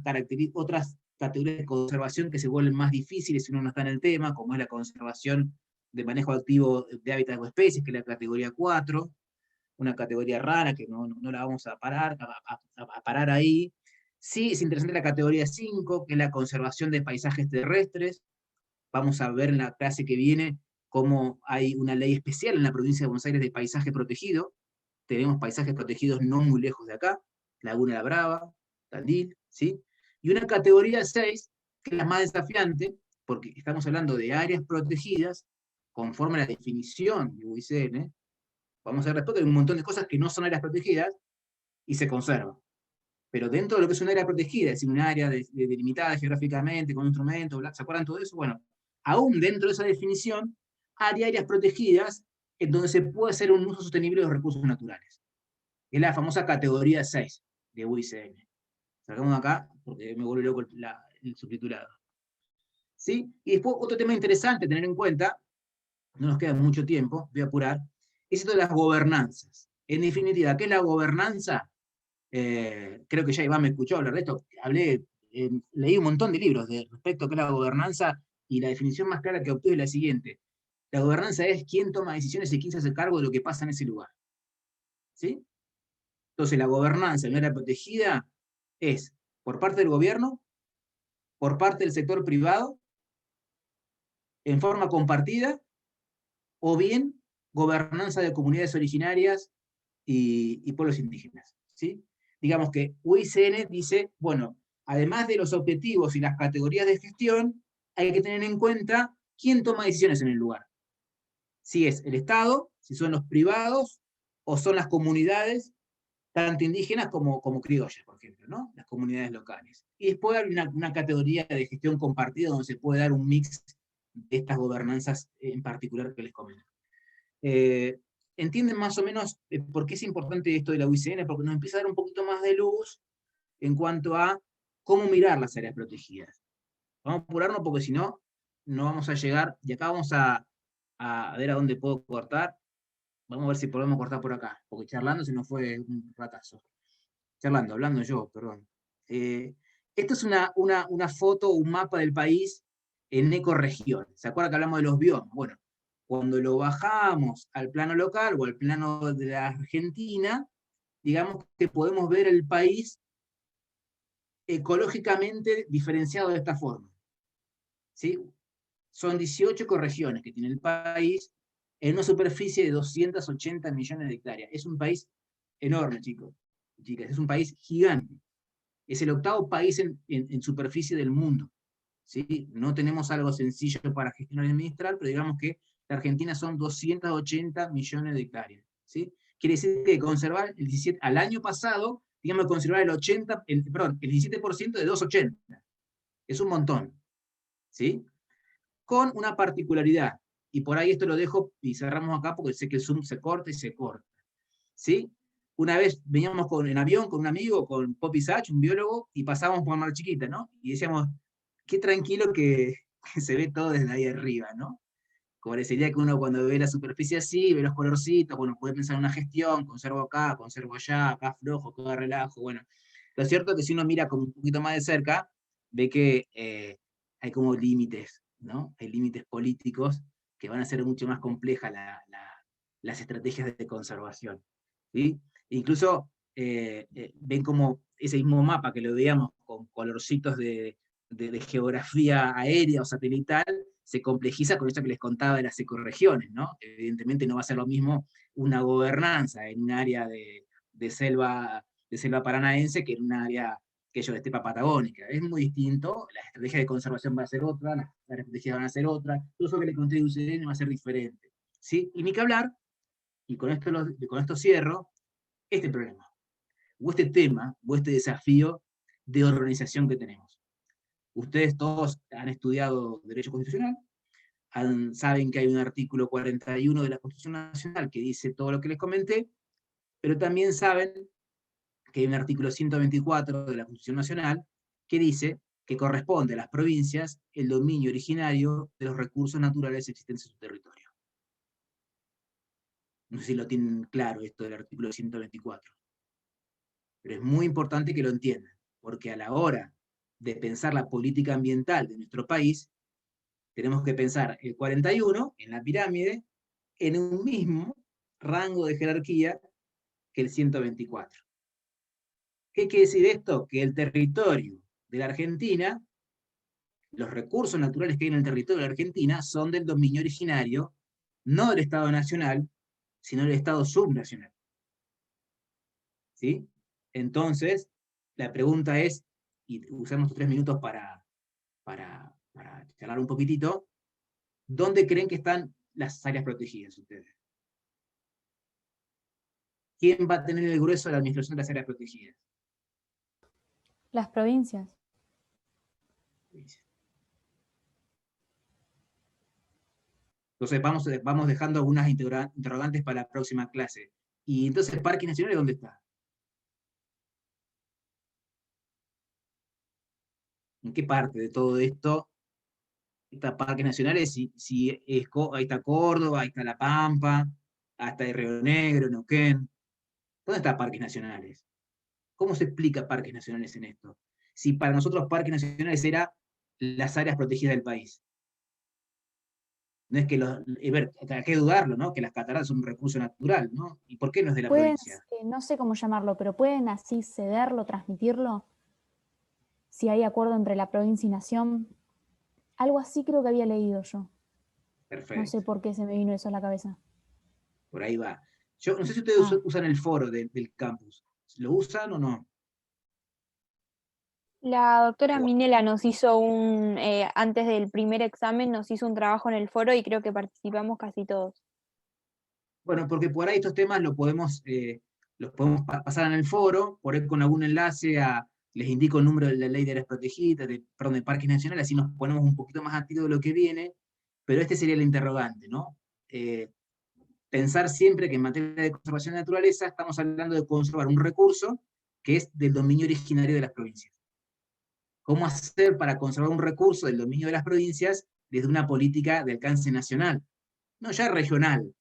categorías de conservación que se vuelven más difíciles si uno no está en el tema, como es la conservación de manejo activo de hábitats o especies, que es la categoría 4, una categoría rara que no la vamos a parar ahí. Sí, es interesante la categoría 5, que es la conservación de paisajes terrestres. Vamos a ver en la clase que viene cómo hay una ley especial en la provincia de Buenos Aires de paisaje protegido. Tenemos paisajes protegidos no muy lejos de acá, Laguna La Brava, Tandil, ¿sí? Y una categoría 6, que es la más desafiante, porque estamos hablando de áreas protegidas, conforme a la definición de UICN, vamos a ver después que hay un montón de cosas que no son áreas protegidas y se conservan. Pero dentro de lo que es un área protegida, es decir, un área delimitada geográficamente, con instrumentos, ¿se acuerdan todo eso? Bueno, aún dentro de esa definición, hay áreas protegidas en donde se puede hacer un uso sostenible de los recursos naturales. Es la famosa categoría 6 de UICN. Sacamos acá, porque me vuelve loco el subtitulado. ¿Sí? Y después, otro tema interesante a tener en cuenta, no nos queda mucho tiempo, voy a apurar, es esto de las gobernanzas. En definitiva, ¿qué es la gobernanza? Creo que ya Iván me escuchó hablar de esto, leí un montón de libros respecto a qué es la gobernanza, y la definición más clara que obtuve es la siguiente. La gobernanza es quién toma decisiones y quién se hace cargo de lo que pasa en ese lugar. ¿Sí? Entonces la gobernanza en un área protegida es por parte del gobierno, por parte del sector privado, en forma compartida, o bien gobernanza de comunidades originarias y pueblos indígenas. ¿Sí? Digamos que UICN dice, bueno, además de los objetivos y las categorías de gestión, hay que tener en cuenta quién toma decisiones en el lugar. Si es el Estado, si son los privados, o son las comunidades, tanto indígenas como criollas, por ejemplo, ¿no? Las comunidades locales. Y después hay una categoría de gestión compartida donde se puede dar un mix de estas gobernanzas en particular que les comento. ¿Entienden más o menos por qué es importante esto de la UICN? Porque nos empieza a dar un poquito más de luz en cuanto a cómo mirar las áreas protegidas. Vamos a apurarnos porque si no, no vamos a llegar, y acá vamos a a ver a dónde puedo cortar. Vamos a ver si podemos cortar por acá, porque charlando se nos fue un ratazo. Hablando yo, perdón. Esto es una foto, un mapa del país en ecorregión. ¿Se acuerdan que hablamos de los biomas? Bueno, cuando lo bajamos al plano local o al plano de la Argentina, digamos que podemos ver el país ecológicamente diferenciado de esta forma. ¿Sí? Son 18 ecorregiones que tiene el país en una superficie de 280 millones de hectáreas. Es un país enorme, chicos. Chicas, es un país gigante. Es el 8º país en superficie del mundo. ¿Sí? No tenemos algo sencillo para gestionar y administrar, pero digamos que la Argentina son 280 millones de hectáreas. ¿Sí? Quiere decir que conservar el 17, al año pasado, digamos, conservar el 17% de 280. Es un montón. ¿Sí? Con una particularidad, y por ahí esto lo dejo y cerramos acá porque sé que el Zoom se corta y se corta. ¿Sí? Una vez veníamos en avión con un amigo, con Poppy Sach, un biólogo, y pasábamos por Mar Chiquita, ¿no? Y decíamos, qué tranquilo que se ve todo desde ahí arriba, ¿no? Como parecería que uno cuando ve la superficie así, ve los colorcitos, bueno, puede pensar en una gestión, conservo acá, conservo allá, acá flojo, acá relajo, bueno. Lo cierto es que si uno mira como un poquito más de cerca, ve que hay como límites, ¿no? Hay límites políticos que van a hacer mucho más complejas las estrategias de conservación, ¿sí? Incluso ven como ese mismo mapa que lo veíamos con colorcitos de geografía aérea o satelital, se complejiza con esto que les contaba de las ecorregiones, ¿no? Evidentemente no va a ser lo mismo una gobernanza en un área de selva paranaense que en un área que yo de estepa patagónica. Es muy distinto, la estrategia de conservación va a ser otra, las estrategias van a ser otra, todo eso que le conté a UCN va a ser diferente, ¿sí? Y ni que hablar, y con esto cierro, este problema, o este tema, o este desafío de organización que tenemos. Ustedes todos han estudiado Derecho Constitucional, saben que hay un artículo 41 de la Constitución Nacional que dice todo lo que les comenté, pero también saben que hay un artículo 124 de la Constitución Nacional que dice que corresponde a las provincias el dominio originario de los recursos naturales existentes en su territorio. No sé si lo tienen claro esto del artículo 124. Pero es muy importante que lo entiendan, porque a la hora de pensar la política ambiental de nuestro país, tenemos que pensar el 41 en la pirámide en un mismo rango de jerarquía que el 124. ¿Qué quiere decir esto? Que el territorio de la Argentina, los recursos naturales que hay en el territorio de la Argentina son del dominio originario, no del Estado Nacional, sino del Estado subnacional. ¿Sí? Entonces, la pregunta es, y usamos estos 3 minutos para charlar un poquitito, ¿dónde creen que están las áreas protegidas ustedes? ¿Quién va a tener el grueso de la administración de las áreas protegidas? Las provincias. Entonces vamos dejando algunas interrogantes para la próxima clase. Y entonces, ¿Parques Nacionales dónde está? ¿En qué parte de todo esto está Parques Nacionales? Ahí está Córdoba, ahí está La Pampa, hasta Río Negro, Neuquén. ¿Dónde está Parques Nacionales? ¿Cómo se explica Parques Nacionales en esto? Si para nosotros Parques Nacionales era las áreas protegidas del país. No es que hay que dudarlo, ¿no? Que las cataratas son un recurso natural, ¿no? ¿Y por qué no es de la Pueden, provincia? no sé cómo llamarlo, pero pueden así cederlo, transmitirlo, si hay acuerdo entre la provincia y nación. Algo así creo que había leído yo. Perfecto. No sé por qué se me vino eso a la cabeza. Por ahí va. Yo no sé si ustedes usan el foro del campus. ¿Lo usan o no? La doctora Minela nos hizo antes del primer examen, nos hizo un trabajo en el foro y creo que participamos casi todos. Bueno, porque por ahí estos temas los podemos pasar en el foro, por ahí con algún enlace les indico el número de la ley de áreas protegidas, de Parques Nacionales, así nos ponemos un poquito más a tiro de lo que viene, pero este sería el interrogante, ¿no? Pensar siempre que en materia de conservación de naturaleza estamos hablando de conservar un recurso que es del dominio originario de las provincias. ¿Cómo hacer para conservar un recurso del dominio de las provincias desde una política de alcance nacional? no ya regional,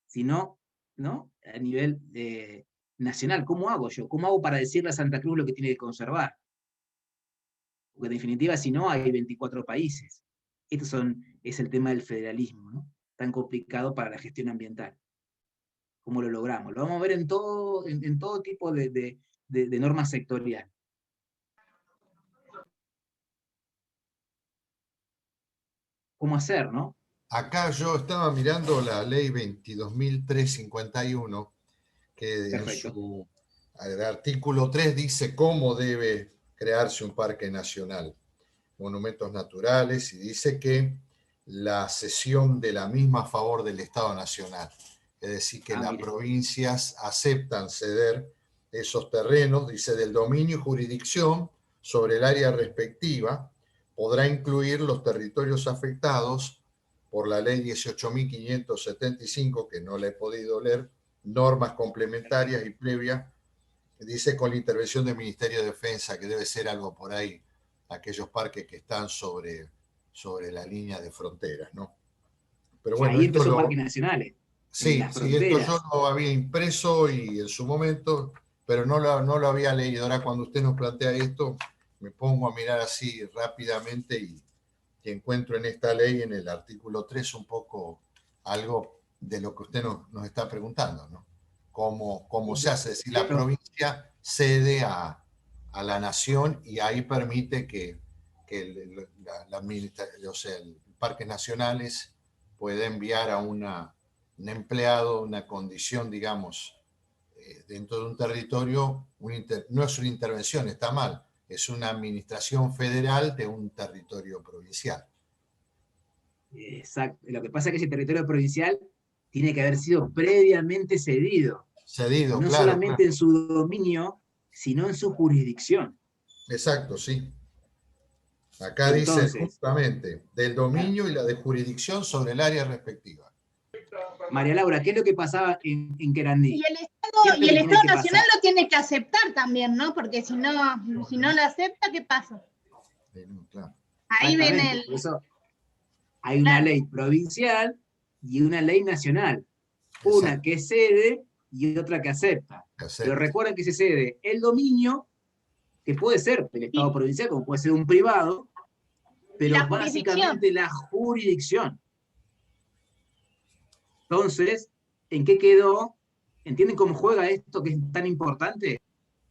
sino, ¿no?, a nivel nacional. ¿Cómo hago yo? ¿Cómo hago para decirle a Santa Cruz lo que tiene que conservar? Porque en definitiva, si no, hay 24 países. Es el tema del federalismo, ¿no?, tan complicado para la gestión ambiental. ¿Cómo lo logramos? Lo vamos a ver en todo tipo de normas sectorial. ¿Cómo hacer, no? Acá yo estaba mirando la ley 22.351, que en Perfecto. su artículo 3 dice cómo debe crearse un parque nacional, monumentos naturales, y dice que la cesión de la misma a favor del Estado Nacional. Es decir, que las mire. provincias aceptan ceder esos terrenos, dice, del dominio y jurisdicción sobre el área respectiva, podrá incluir los territorios afectados por la ley 18.575, que no la he podido leer, normas complementarias y previas, dice con la intervención del Ministerio de Defensa, que debe ser algo por ahí, aquellos parques que están sobre la línea de fronteras, ¿no? Pero bueno, ahí empezó Parques Nacionales. Sí, esto yo lo había impreso y en su momento, pero no lo había leído. Ahora cuando usted nos plantea esto, me pongo a mirar así rápidamente y encuentro en esta ley, en el artículo 3, un poco algo de lo que usted nos está preguntando, ¿no? ¿Cómo se hace? Es decir, la provincia cede a la nación y ahí permite que parques nacionales pueda enviar a un empleado, una condición, digamos, dentro de un territorio, no es una intervención, está mal, es una administración federal de un territorio provincial. Exacto. Lo que pasa es que ese territorio provincial tiene que haber sido previamente cedido. Cedido, no claro. solamente en su dominio, sino en su jurisdicción. Exacto, sí. Acá entonces, dice justamente del dominio y la de jurisdicción sobre el área respectiva. María Laura, ¿qué es lo que pasaba en Querandí? Y el Estado Nacional lo tiene que aceptar también, ¿no? Porque si no lo acepta, ¿qué pasa? Claro. Ahí viene el... Por eso hay una ley provincial y una ley nacional. Una Exacto. que cede y otra que acepta. Pero recuerden que se cede el dominio, que puede ser del Estado provincial, como puede ser un privado, pero básicamente la jurisdicción. Entonces, ¿en qué quedó? ¿Entienden cómo juega esto que es tan importante?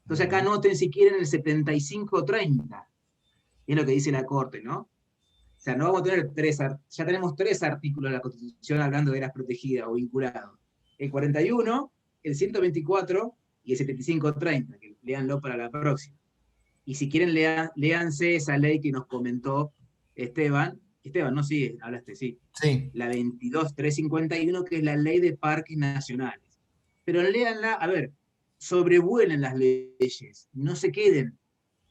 Entonces acá noten si quieren el 75-30. Es lo que dice la Corte, ¿no? O sea, no vamos a tener ya tenemos 3 artículos de la Constitución hablando de áreas protegidas o vinculados. El 41, el 124 y el 75-30, que léanlo para la próxima. Y si quieren, léanse esa ley que nos comentó Esteban. Esteban, no, sí, hablaste, sí. Sí. La 22.351, que es la ley de parques nacionales. Pero léanla, a ver, sobrevuelen las leyes, no se queden.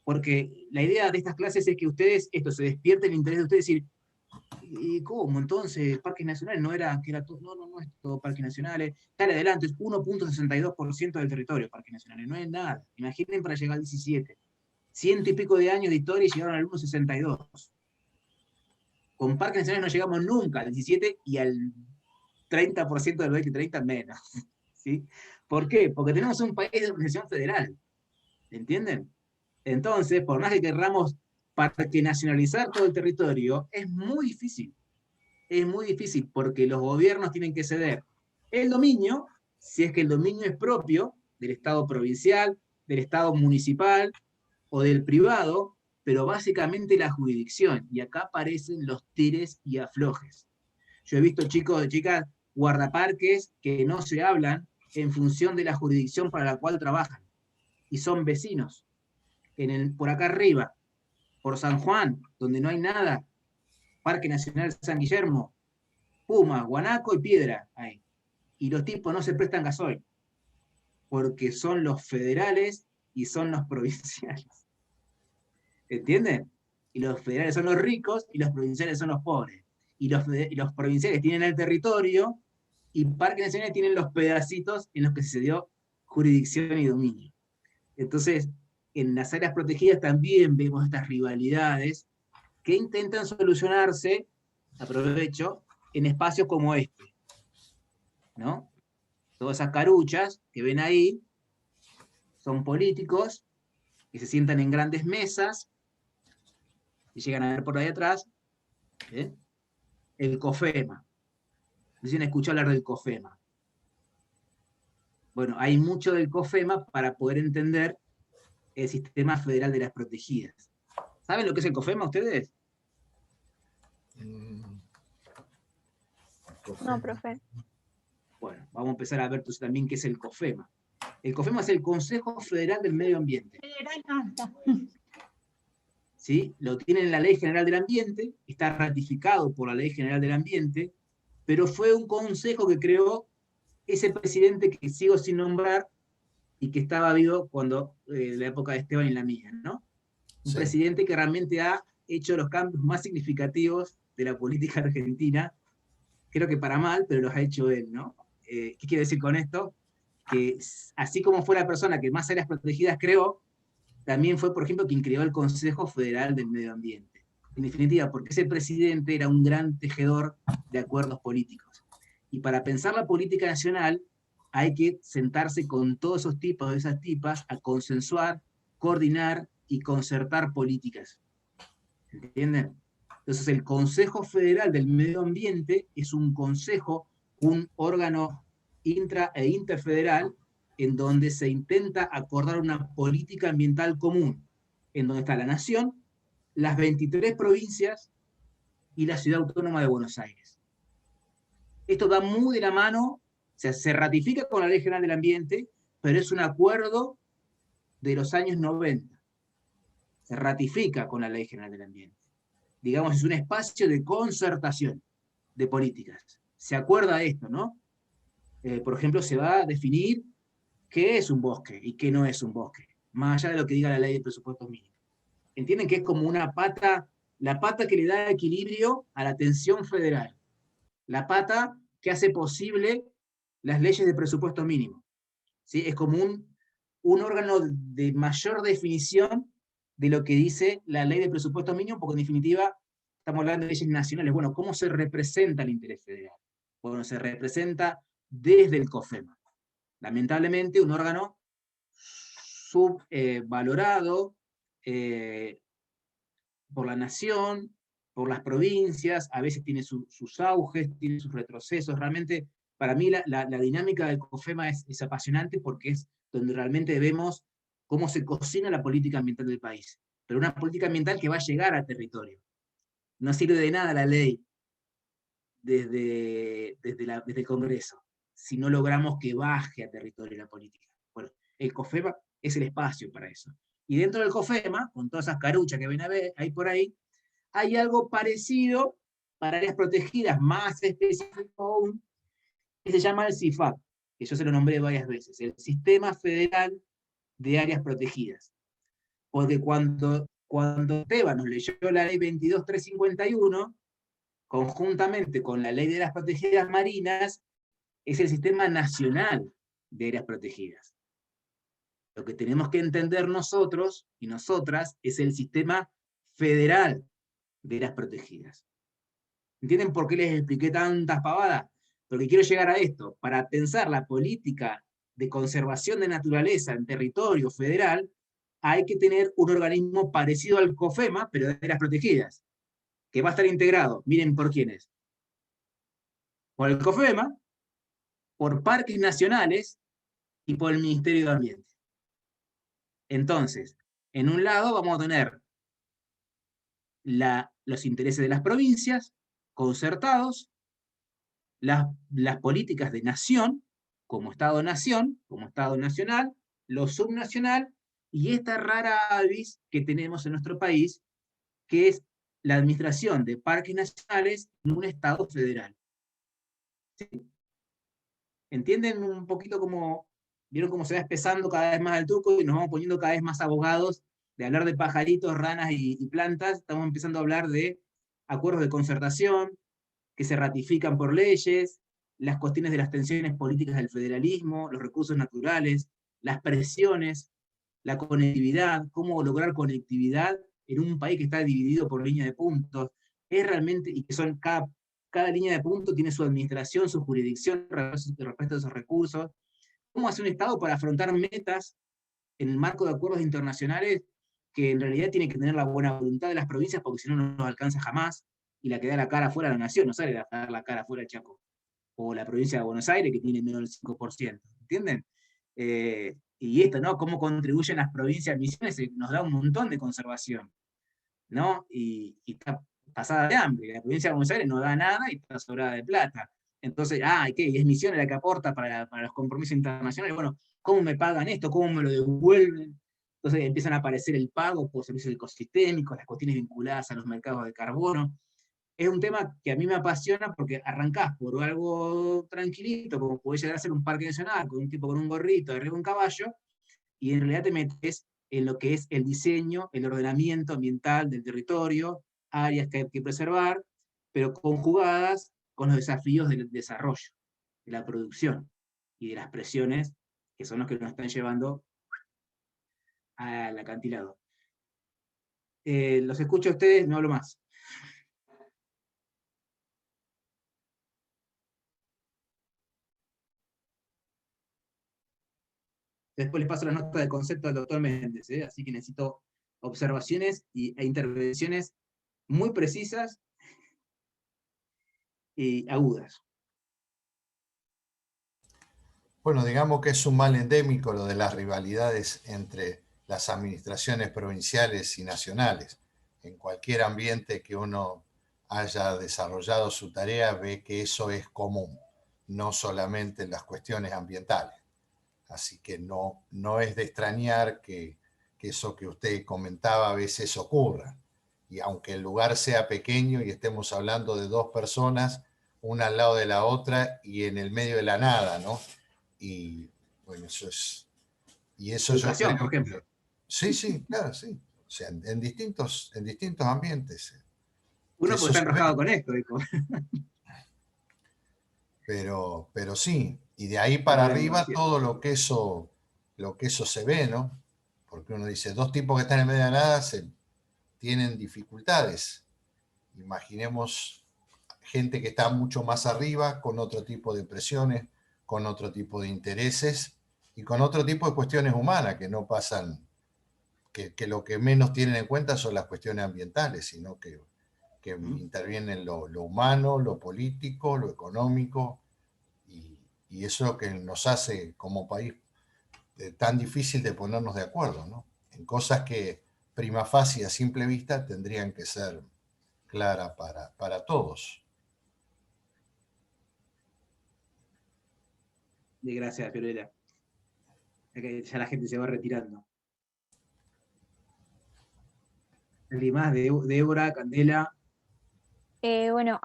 Porque la idea de estas clases es que ustedes, se despierte el interés de ustedes decir, ¿y cómo? Entonces, parques nacionales no era todo, no es todo parques nacionales. Dale adelante, es 1.62% del territorio parques nacionales, no es nada. Imaginen para llegar al 17. 100 y pico de años de historia y llegaron al 1.62. Con parques nacionales no llegamos nunca al 17 y al 30% del 2030 menos. ¿Sí? ¿Por qué? Porque tenemos un país de organización federal. ¿Entienden? Entonces, por más que querramos parque nacionalizar todo el territorio, es muy difícil. Es muy difícil porque los gobiernos tienen que ceder el dominio, si es que el dominio es propio del Estado provincial, del Estado municipal o del privado, pero básicamente la jurisdicción. Y acá aparecen los tires y aflojes. Yo he visto chicos y chicas guardaparques que no se hablan en función de la jurisdicción para la cual trabajan. Y son vecinos. Por acá arriba, por San Juan, donde no hay nada, Parque Nacional San Guillermo, Puma, Guanaco y Piedra, ahí. Y los tipos no se prestan gasoil, porque son los federales y son los provinciales. ¿Entienden? Y los federales son los ricos y los provinciales son los pobres. Y los provinciales tienen el territorio y Parques Nacionales tienen los pedacitos en los que se dio jurisdicción y dominio. Entonces, en las áreas protegidas también vemos estas rivalidades que intentan solucionarse, aprovecho, en espacios como este, ¿no? Todas esas caruchas que ven ahí son políticos que se sientan en grandes mesas y llegan a ver por ahí atrás el COFEMA. Dicen, escuchó hablar del COFEMA. Bueno, hay mucho del COFEMA para poder entender el Sistema Federal de las Protegidas. ¿Saben lo que es el COFEMA ustedes? No, profe. Bueno, vamos a empezar a ver entonces también qué es el COFEMA. El COFEMA es el Consejo Federal del Medio Ambiente. ¿Sí? Lo tiene en la Ley General del Ambiente, está ratificado por la Ley General del Ambiente, pero fue un consejo que creó ese presidente que sigo sin nombrar y que estaba vivo cuando, la época de Esteban y la mía, ¿no? Un Sí. presidente que realmente ha hecho los cambios más significativos de la política argentina, creo que para mal, pero los ha hecho él, ¿no? ¿Qué quiero decir con esto? Que así como fue la persona que más áreas protegidas creó, también fue, por ejemplo, quien creó el Consejo Federal del Medio Ambiente. En definitiva, porque ese presidente era un gran tejedor de acuerdos políticos. Y para pensar la política nacional, hay que sentarse con todos esos tipos de esas tipas a consensuar, coordinar y concertar políticas. ¿Entienden? Entonces el Consejo Federal del Medio Ambiente es un consejo, un órgano intra e interfederal en donde se intenta acordar una política ambiental común, en donde está la nación, las 23 provincias y la Ciudad Autónoma de Buenos Aires. Esto va muy de la mano, o sea, se ratifica con la Ley General del Ambiente, pero es un acuerdo de los años 90. Se ratifica con la Ley General del Ambiente. Digamos, es un espacio de concertación de políticas. Se acuerda esto, ¿no? Por ejemplo, se va a definir qué es un bosque y qué no es un bosque, más allá de lo que diga la ley de presupuestos mínimos. Entienden que es como una pata, la pata que le da equilibrio a la atención federal, la pata que hace posible las leyes de presupuesto mínimo. ¿Sí? Es como un órgano de mayor definición de lo que dice la ley de presupuesto mínimo, porque en definitiva estamos hablando de leyes nacionales. Bueno, ¿cómo se representa el interés federal? Bueno, se representa desde el COFEMA. Lamentablemente, un órgano subvalorado por la nación, por las provincias, a veces tiene sus auges, tiene sus retrocesos. Realmente, para mí, la dinámica del COFEMA es apasionante porque es donde realmente vemos cómo se cocina la política ambiental del país. Pero una política ambiental que va a llegar al territorio. No sirve de nada la ley desde el Congreso, si no logramos que baje a territorio la política. Bueno, el COFEMA es el espacio para eso. Y dentro del COFEMA, con todas esas caruchas que ven a ver ahí por ahí, hay algo parecido para áreas protegidas, más específico aún, que se llama el CIFAP, que yo se lo nombré varias veces, el Sistema Federal de Áreas Protegidas. Porque cuando Esteban nos leyó la ley 22.351, conjuntamente con la ley de las protegidas marinas, es el Sistema Nacional de Áreas Protegidas. Lo que tenemos que entender nosotros y nosotras es el Sistema Federal de Áreas Protegidas. ¿Entienden por qué les expliqué tantas pavadas? Porque quiero llegar a esto. Para pensar la política de conservación de naturaleza en territorio federal, hay que tener un organismo parecido al COFEMA, pero de áreas protegidas, que va a estar integrado, miren por quiénes. Por el COFEMA, por parques nacionales y por el Ministerio de Ambiente. Entonces, en un lado vamos a tener los intereses de las provincias concertados, las políticas de nación, como Estado-nación, como Estado nacional, lo subnacional, y esta rara avis que tenemos en nuestro país, que es la administración de parques nacionales en un Estado federal. ¿Sí? ¿Entienden un poquito cómo, vieron cómo se va espesando cada vez más el truco y nos vamos poniendo cada vez más abogados de hablar de pajaritos, ranas y plantas? Estamos empezando a hablar de acuerdos de concertación que se ratifican por leyes, las cuestiones de las tensiones políticas del federalismo, los recursos naturales, las presiones, la conectividad, cómo lograr conectividad en un país que está dividido por línea de puntos. Es realmente, y que son cada cada línea de punto tiene su administración, su jurisdicción respecto a esos recursos. ¿Cómo hace un Estado para afrontar metas en el marco de acuerdos internacionales que en realidad tienen que tener la buena voluntad de las provincias, porque si no, no nos alcanza jamás, y la que da la cara afuera de la nación, no sale a dar la cara afuera de Chaco, o la provincia de Buenos Aires, que tiene menos del 5%, ¿entienden? Y esto, ¿no? Cómo contribuyen las provincias, Misiones nos da un montón de conservación, ¿no? Y está pasada de hambre, la provincia de Buenos Aires no da nada y está sobrada de plata. Entonces, ¿qué? Es Misiones la que aporta para los compromisos internacionales. Bueno, ¿cómo me pagan esto? ¿Cómo me lo devuelven? Entonces empiezan a aparecer el pago por servicios ecosistémicos, las cuestiones vinculadas a los mercados de carbono. Es un tema que a mí me apasiona porque arrancás por algo tranquilito, como puede llegar a ser un parque nacional, con un tipo con un gorrito, arriba de un caballo, y en realidad te metes en lo que es el diseño, el ordenamiento ambiental del territorio, áreas que hay que preservar, pero conjugadas con los desafíos del desarrollo, de la producción y de las presiones que son los que nos están llevando al acantilado. Los escucho a ustedes, no hablo más. Después les paso la nota de concepto al doctor Méndez, así que necesito observaciones e intervenciones muy precisas y agudas. Bueno, digamos que es un mal endémico lo de las rivalidades entre las administraciones provinciales y nacionales. En cualquier ambiente que uno haya desarrollado su tarea, ve que eso es común, no solamente en las cuestiones ambientales. Así que no es de extrañar que eso que usted comentaba a veces ocurra. Y aunque el lugar sea pequeño y estemos hablando de 2 personas, una al lado de la otra y en el medio de la nada, ¿no? Y bueno, eso es... Y eso Educación, yo creo por ejemplo. Sí, claro, sí. O sea, en distintos ambientes. Uno porque está enroscado con esto, dijo. Pero sí, y de ahí para arriba todo lo que eso se ve, ¿no? Porque uno dice, 2 tipos que están en medio de la nada tienen dificultades. Imaginemos gente que está mucho más arriba, con otro tipo de presiones, con otro tipo de intereses y con otro tipo de cuestiones humanas que no pasan, que lo que menos tienen en cuenta son las cuestiones ambientales, sino que intervienen lo humano, lo político, lo económico, y eso es lo que nos hace como país tan difícil de ponernos de acuerdo, ¿no? En cosas que prima facie a simple vista tendrían que ser claras para todos. Gracias, Fiorella. Ya la gente se va retirando. ¿Alguien más? Débora, Candela. Bueno,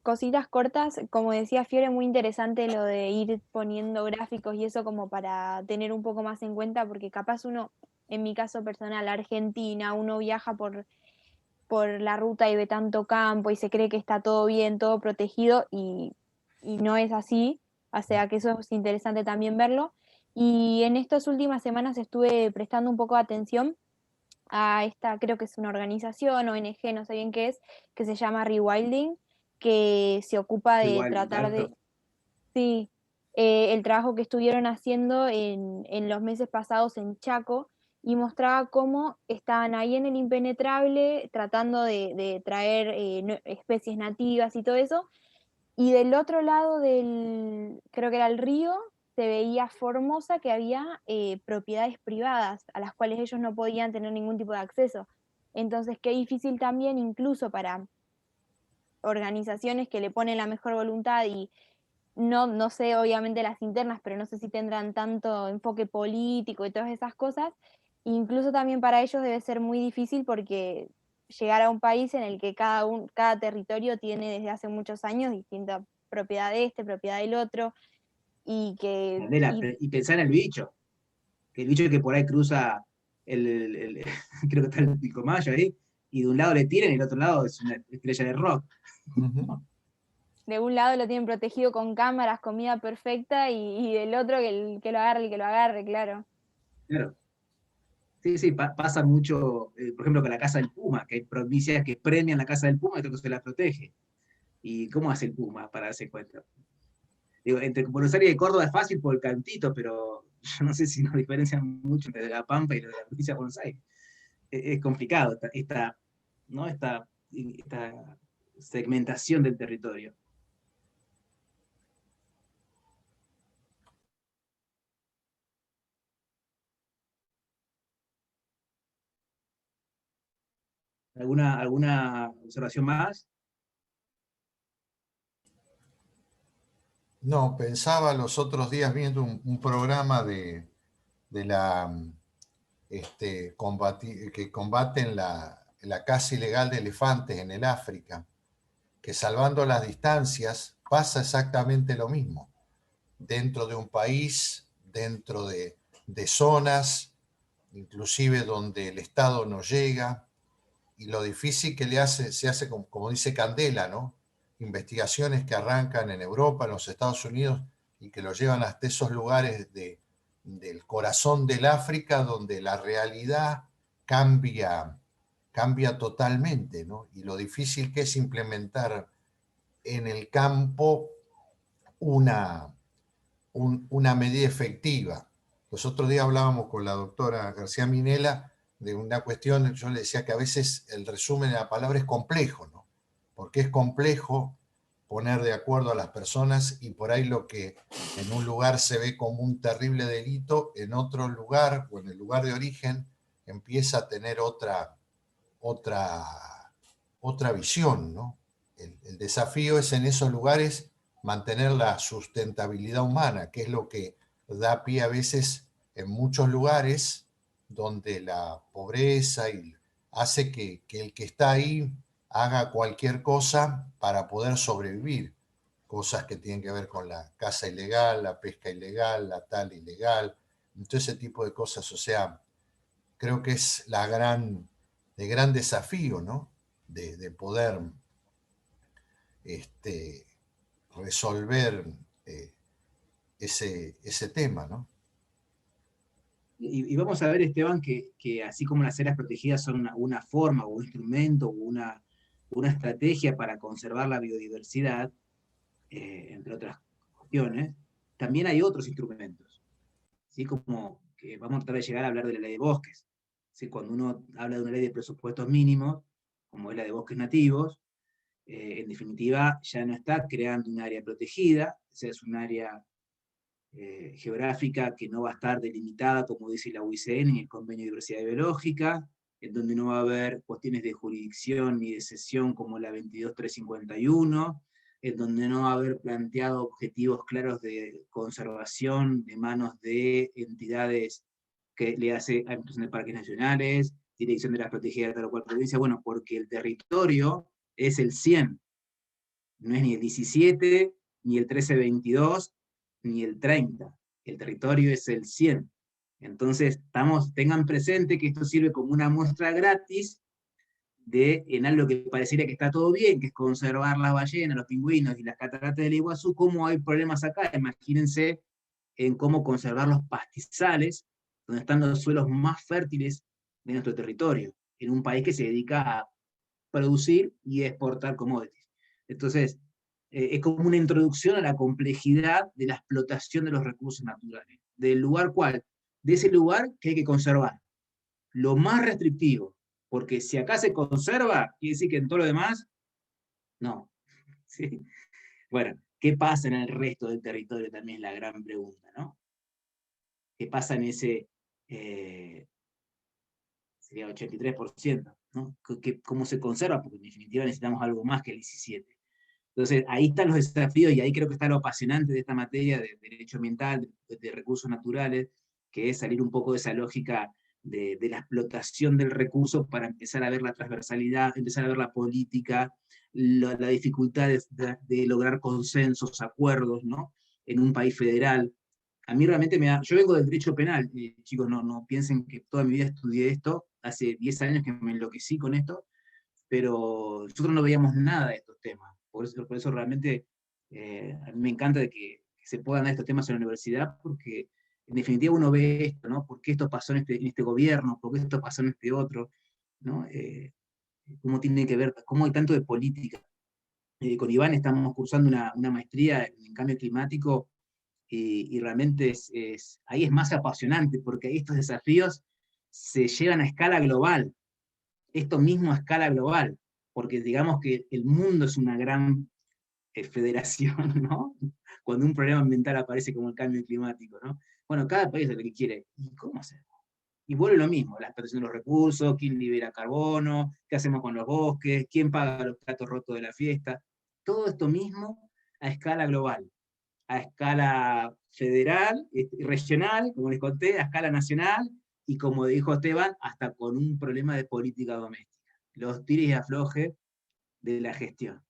cositas cortas, como decía Fiore, muy interesante lo de ir poniendo gráficos y eso como para tener un poco más en cuenta, porque capaz uno, en mi caso personal, Argentina, uno viaja por la ruta y ve tanto campo y se cree que está todo bien, todo protegido y no es así, o sea que eso es interesante también verlo. Y en estas últimas semanas estuve prestando un poco de atención a esta, creo que es una organización, ONG, no sé bien qué es, que se llama Rewilding, que se ocupa de Igual, tratar de... tanto. Sí, el trabajo que estuvieron haciendo en los meses pasados en Chaco y mostraba cómo estaban ahí en el impenetrable tratando de traer especies nativas y todo eso, y del otro lado creo que era el río, se veía Formosa que había propiedades privadas a las cuales ellos no podían tener ningún tipo de acceso. Entonces, qué difícil también incluso para organizaciones que le ponen la mejor voluntad y no sé obviamente las internas, pero no sé si tendrán tanto enfoque político y todas esas cosas. Incluso también para ellos debe ser muy difícil porque llegar a un país en el que cada territorio tiene desde hace muchos años distinta propiedad de este, propiedad del otro, y que... Candela, y pensar en el bicho, que el bicho que por ahí cruza creo que está el Pilcomayo ahí, y de un lado le tiran y del otro lado es una estrella de rock. De un lado lo tienen protegido con cámaras, comida perfecta, y del otro el que lo agarre, claro. Claro. Sí, pasa mucho, por ejemplo, con la Casa del Puma, que hay provincias que premian la Casa del Puma y otros que se la protege. ¿Y cómo hace el Puma para darse cuenta? Digo, entre Buenos Aires y Córdoba es fácil por el cantito, pero yo no sé si nos diferencian mucho entre La Pampa y la provincia de Buenos Aires. Es complicado ¿no? esta segmentación del territorio. ¿Alguna observación más? No, pensaba los otros días viendo un programa de la que combaten la caza ilegal de elefantes en el África, que salvando las distancias pasa exactamente lo mismo. Dentro de un país, dentro de zonas, inclusive donde el Estado no llega, y lo difícil que se hace, como dice Candela, ¿no? Investigaciones que arrancan en Europa, en los Estados Unidos, y que lo llevan hasta esos lugares del corazón del África, donde la realidad cambia totalmente, ¿no? Y lo difícil que es implementar en el campo una medida efectiva. Los otros días hablábamos con la doctora García Minella de una cuestión, yo le decía que a veces el resumen de la palabra es complejo, ¿no? Porque es complejo poner de acuerdo a las personas, y por ahí lo que en un lugar se ve como un terrible delito, en otro lugar o en el lugar de origen empieza a tener otra visión, ¿no? El desafío es en esos lugares mantener la sustentabilidad humana, que es lo que da pie a veces en muchos lugares donde la pobreza hace que el que está ahí haga cualquier cosa para poder sobrevivir. Cosas que tienen que ver con la caza ilegal, la pesca ilegal, la tala ilegal, todo ese tipo de cosas. O sea, creo que es el gran desafío, ¿no? De poder resolver ese tema, ¿no? Y vamos a ver, Esteban, que así como las áreas protegidas son una forma o un instrumento o una estrategia para conservar la biodiversidad, entre otras cuestiones, también hay otros instrumentos, ¿sí? Como que vamos a tratar de llegar a hablar de la ley de bosques. ¿Sí? Cuando uno habla de una ley de presupuestos mínimos, como es la de bosques nativos, en definitiva ya no está creando un área protegida, o sea, es un área geográfica que no va a estar delimitada, como dice la UICN, en el Convenio de Diversidad Biológica, en donde no va a haber cuestiones de jurisdicción ni de cesión como la 22351, en donde no va a haber planteado objetivos claros de conservación de manos de entidades que le hace Administración de Parques Nacionales, Dirección de las Protegidas de tal o cual provincia, bueno, porque el territorio es el 100, no es ni el 17, ni el 1322, ni el 30, el territorio es el 100. Entonces, tengan presente que esto sirve como una muestra gratis en algo que pareciera que está todo bien, que es conservar las ballenas, los pingüinos y las cataratas del Iguazú. ¿Cómo hay problemas acá? Imagínense en cómo conservar los pastizales, donde están los suelos más fértiles de nuestro territorio, en un país que se dedica a producir y exportar commodities. Entonces, es como una introducción a la complejidad de la explotación de los recursos naturales. De ese lugar que hay que conservar. Lo más restrictivo, porque si acá se conserva, quiere decir que en todo lo demás, no. ¿Sí? Bueno, ¿qué pasa en el resto del territorio? También es la gran pregunta, ¿no? ¿Qué pasa en ese, sería 83%, ¿no? ¿Cómo se conserva? Porque en definitiva necesitamos algo más que el 17%. Entonces, ahí están los desafíos, y ahí creo que está lo apasionante de esta materia de derecho ambiental, de recursos naturales, que es salir un poco de esa lógica de la explotación del recurso para empezar a ver la transversalidad, empezar a ver la política, la dificultad de lograr consensos, acuerdos, ¿no? En un país federal. A mí realmente yo vengo del derecho penal, chicos, no piensen que toda mi vida estudié esto, hace 10 años que me enloquecí con esto, pero nosotros no veíamos nada de estos temas. Por eso realmente a mí me encanta de que se puedan dar estos temas en la universidad, porque en definitiva uno ve esto, ¿no? ¿Por qué esto pasó en este gobierno? ¿Por qué esto pasó en este otro? ¿No? ¿Cómo tiene que ver? ¿Cómo hay tanto de política con Iván estamos cursando una maestría en cambio climático, y realmente ahí es más apasionante, porque ahí estos desafíos se llevan a escala global, esto mismo a escala global, porque digamos que el mundo es una gran federación, ¿no? Cuando un problema ambiental aparece como el cambio climático, ¿no? Bueno, cada país es lo que quiere. ¿Y cómo hacer? Y vuelve lo mismo, la explotación de los recursos, quién libera carbono, qué hacemos con los bosques, quién paga los platos rotos de la fiesta. Todo esto mismo a escala global, a escala federal, regional, como les conté, a escala nacional, y como dijo Esteban, hasta con un problema de política doméstica. Los tires y aflojes de la gestión.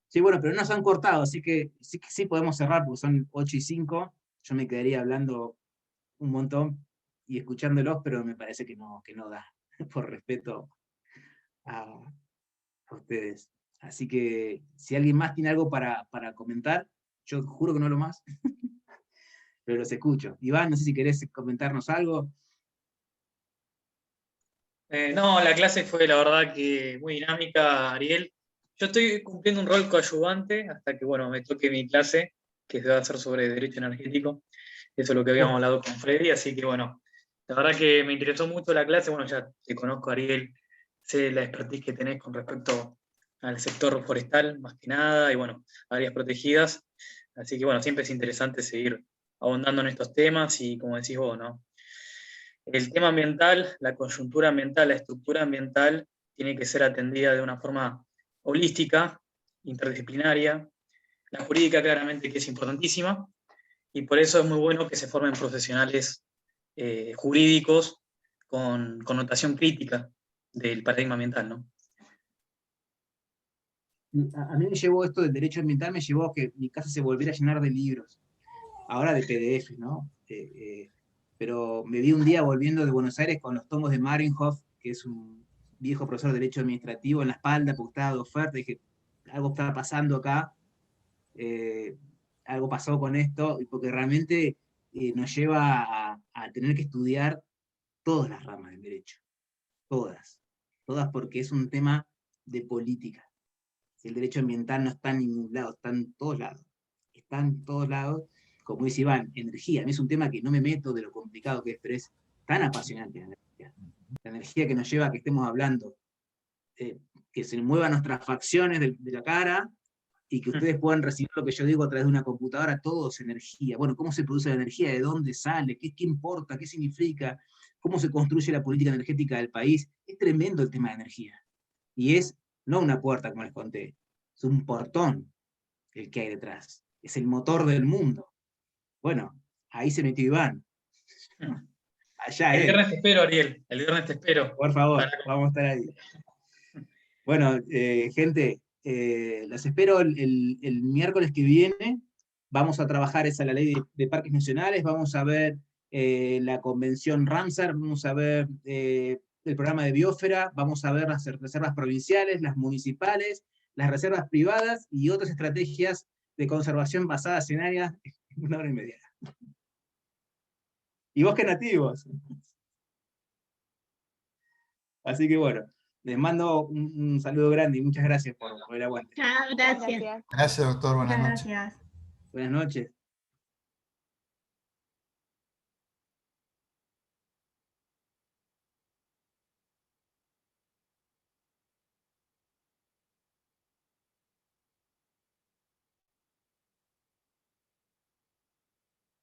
Sí, bueno, pero no nos han cortado, así que sí podemos cerrar, porque son 8:05. Yo me quedaría hablando un montón y escuchándolos, pero me parece que no da, por respeto a ustedes. Así que si alguien más tiene algo para comentar, yo juro que no lo más, pero los escucho. Iván, no sé si querés comentarnos algo. No, la clase fue la verdad que muy dinámica, Ariel. Yo estoy cumpliendo un rol coadyuvante hasta que, bueno, me toque mi clase, que se va a hacer sobre derecho energético. Eso es lo que habíamos hablado con Freddy, así que, bueno, la verdad que me interesó mucho la clase. Bueno, ya te conozco, Ariel, sé la expertise que tenés con respecto al sector forestal, más que nada, y, bueno, áreas protegidas. Así que, bueno, siempre es interesante seguir ahondando en estos temas y, como decís vos, ¿no? El tema ambiental, la coyuntura ambiental, la estructura ambiental, tiene que ser atendida de una forma holística, interdisciplinaria. La jurídica claramente que es importantísima, y por eso es muy bueno que se formen profesionales jurídicos con connotación crítica del paradigma ambiental, ¿no? A mí me llevó esto del derecho ambiental, me llevó a que mi casa se volviera a llenar de libros, ahora de PDF, ¿no? Pero me vi un día volviendo de Buenos Aires con los tomos de Marinhoff, que es un viejo profesor de Derecho Administrativo, en la espalda, porque estaba de oferta, y dije, algo está pasando acá, algo pasó con esto, porque realmente nos lleva a tener que estudiar todas las ramas del derecho, todas porque es un tema de política. El derecho ambiental no está en ningún lado, está en todos lados, como dice Iván, energía. A mí es un tema que no me meto de lo complicado que es, pero es tan apasionante la energía. La energía que nos lleva a que estemos hablando, que se muevan nuestras facciones de la cara, y que ustedes puedan recibir lo que yo digo a través de una computadora, todo es energía. Bueno, ¿cómo se produce la energía? ¿De dónde sale? ¿Qué importa? ¿Qué significa? ¿Cómo se construye la política energética del país? Es tremendo el tema de energía. Y es no una puerta, como les conté, es un portón el que hay detrás. Es el motor del mundo. Bueno, ahí se metió Iván. Allá El él. viernes te espero, Ariel, el viernes te espero. Por favor, vamos a estar ahí. Bueno, gente, los espero el miércoles que viene. Vamos a trabajar la ley de parques nacionales, vamos a ver la convención Ramsar, vamos a ver el programa de biosfera, vamos a ver las reservas provinciales, las municipales, las reservas privadas y otras estrategias de conservación basadas en áreas en 1 hora y media. Y bosques nativos. Así que bueno, les mando un saludo grande y muchas gracias por el aguante. Chao, gracias. Gracias, doctor. Buenas noches. Gracias. Buenas noches.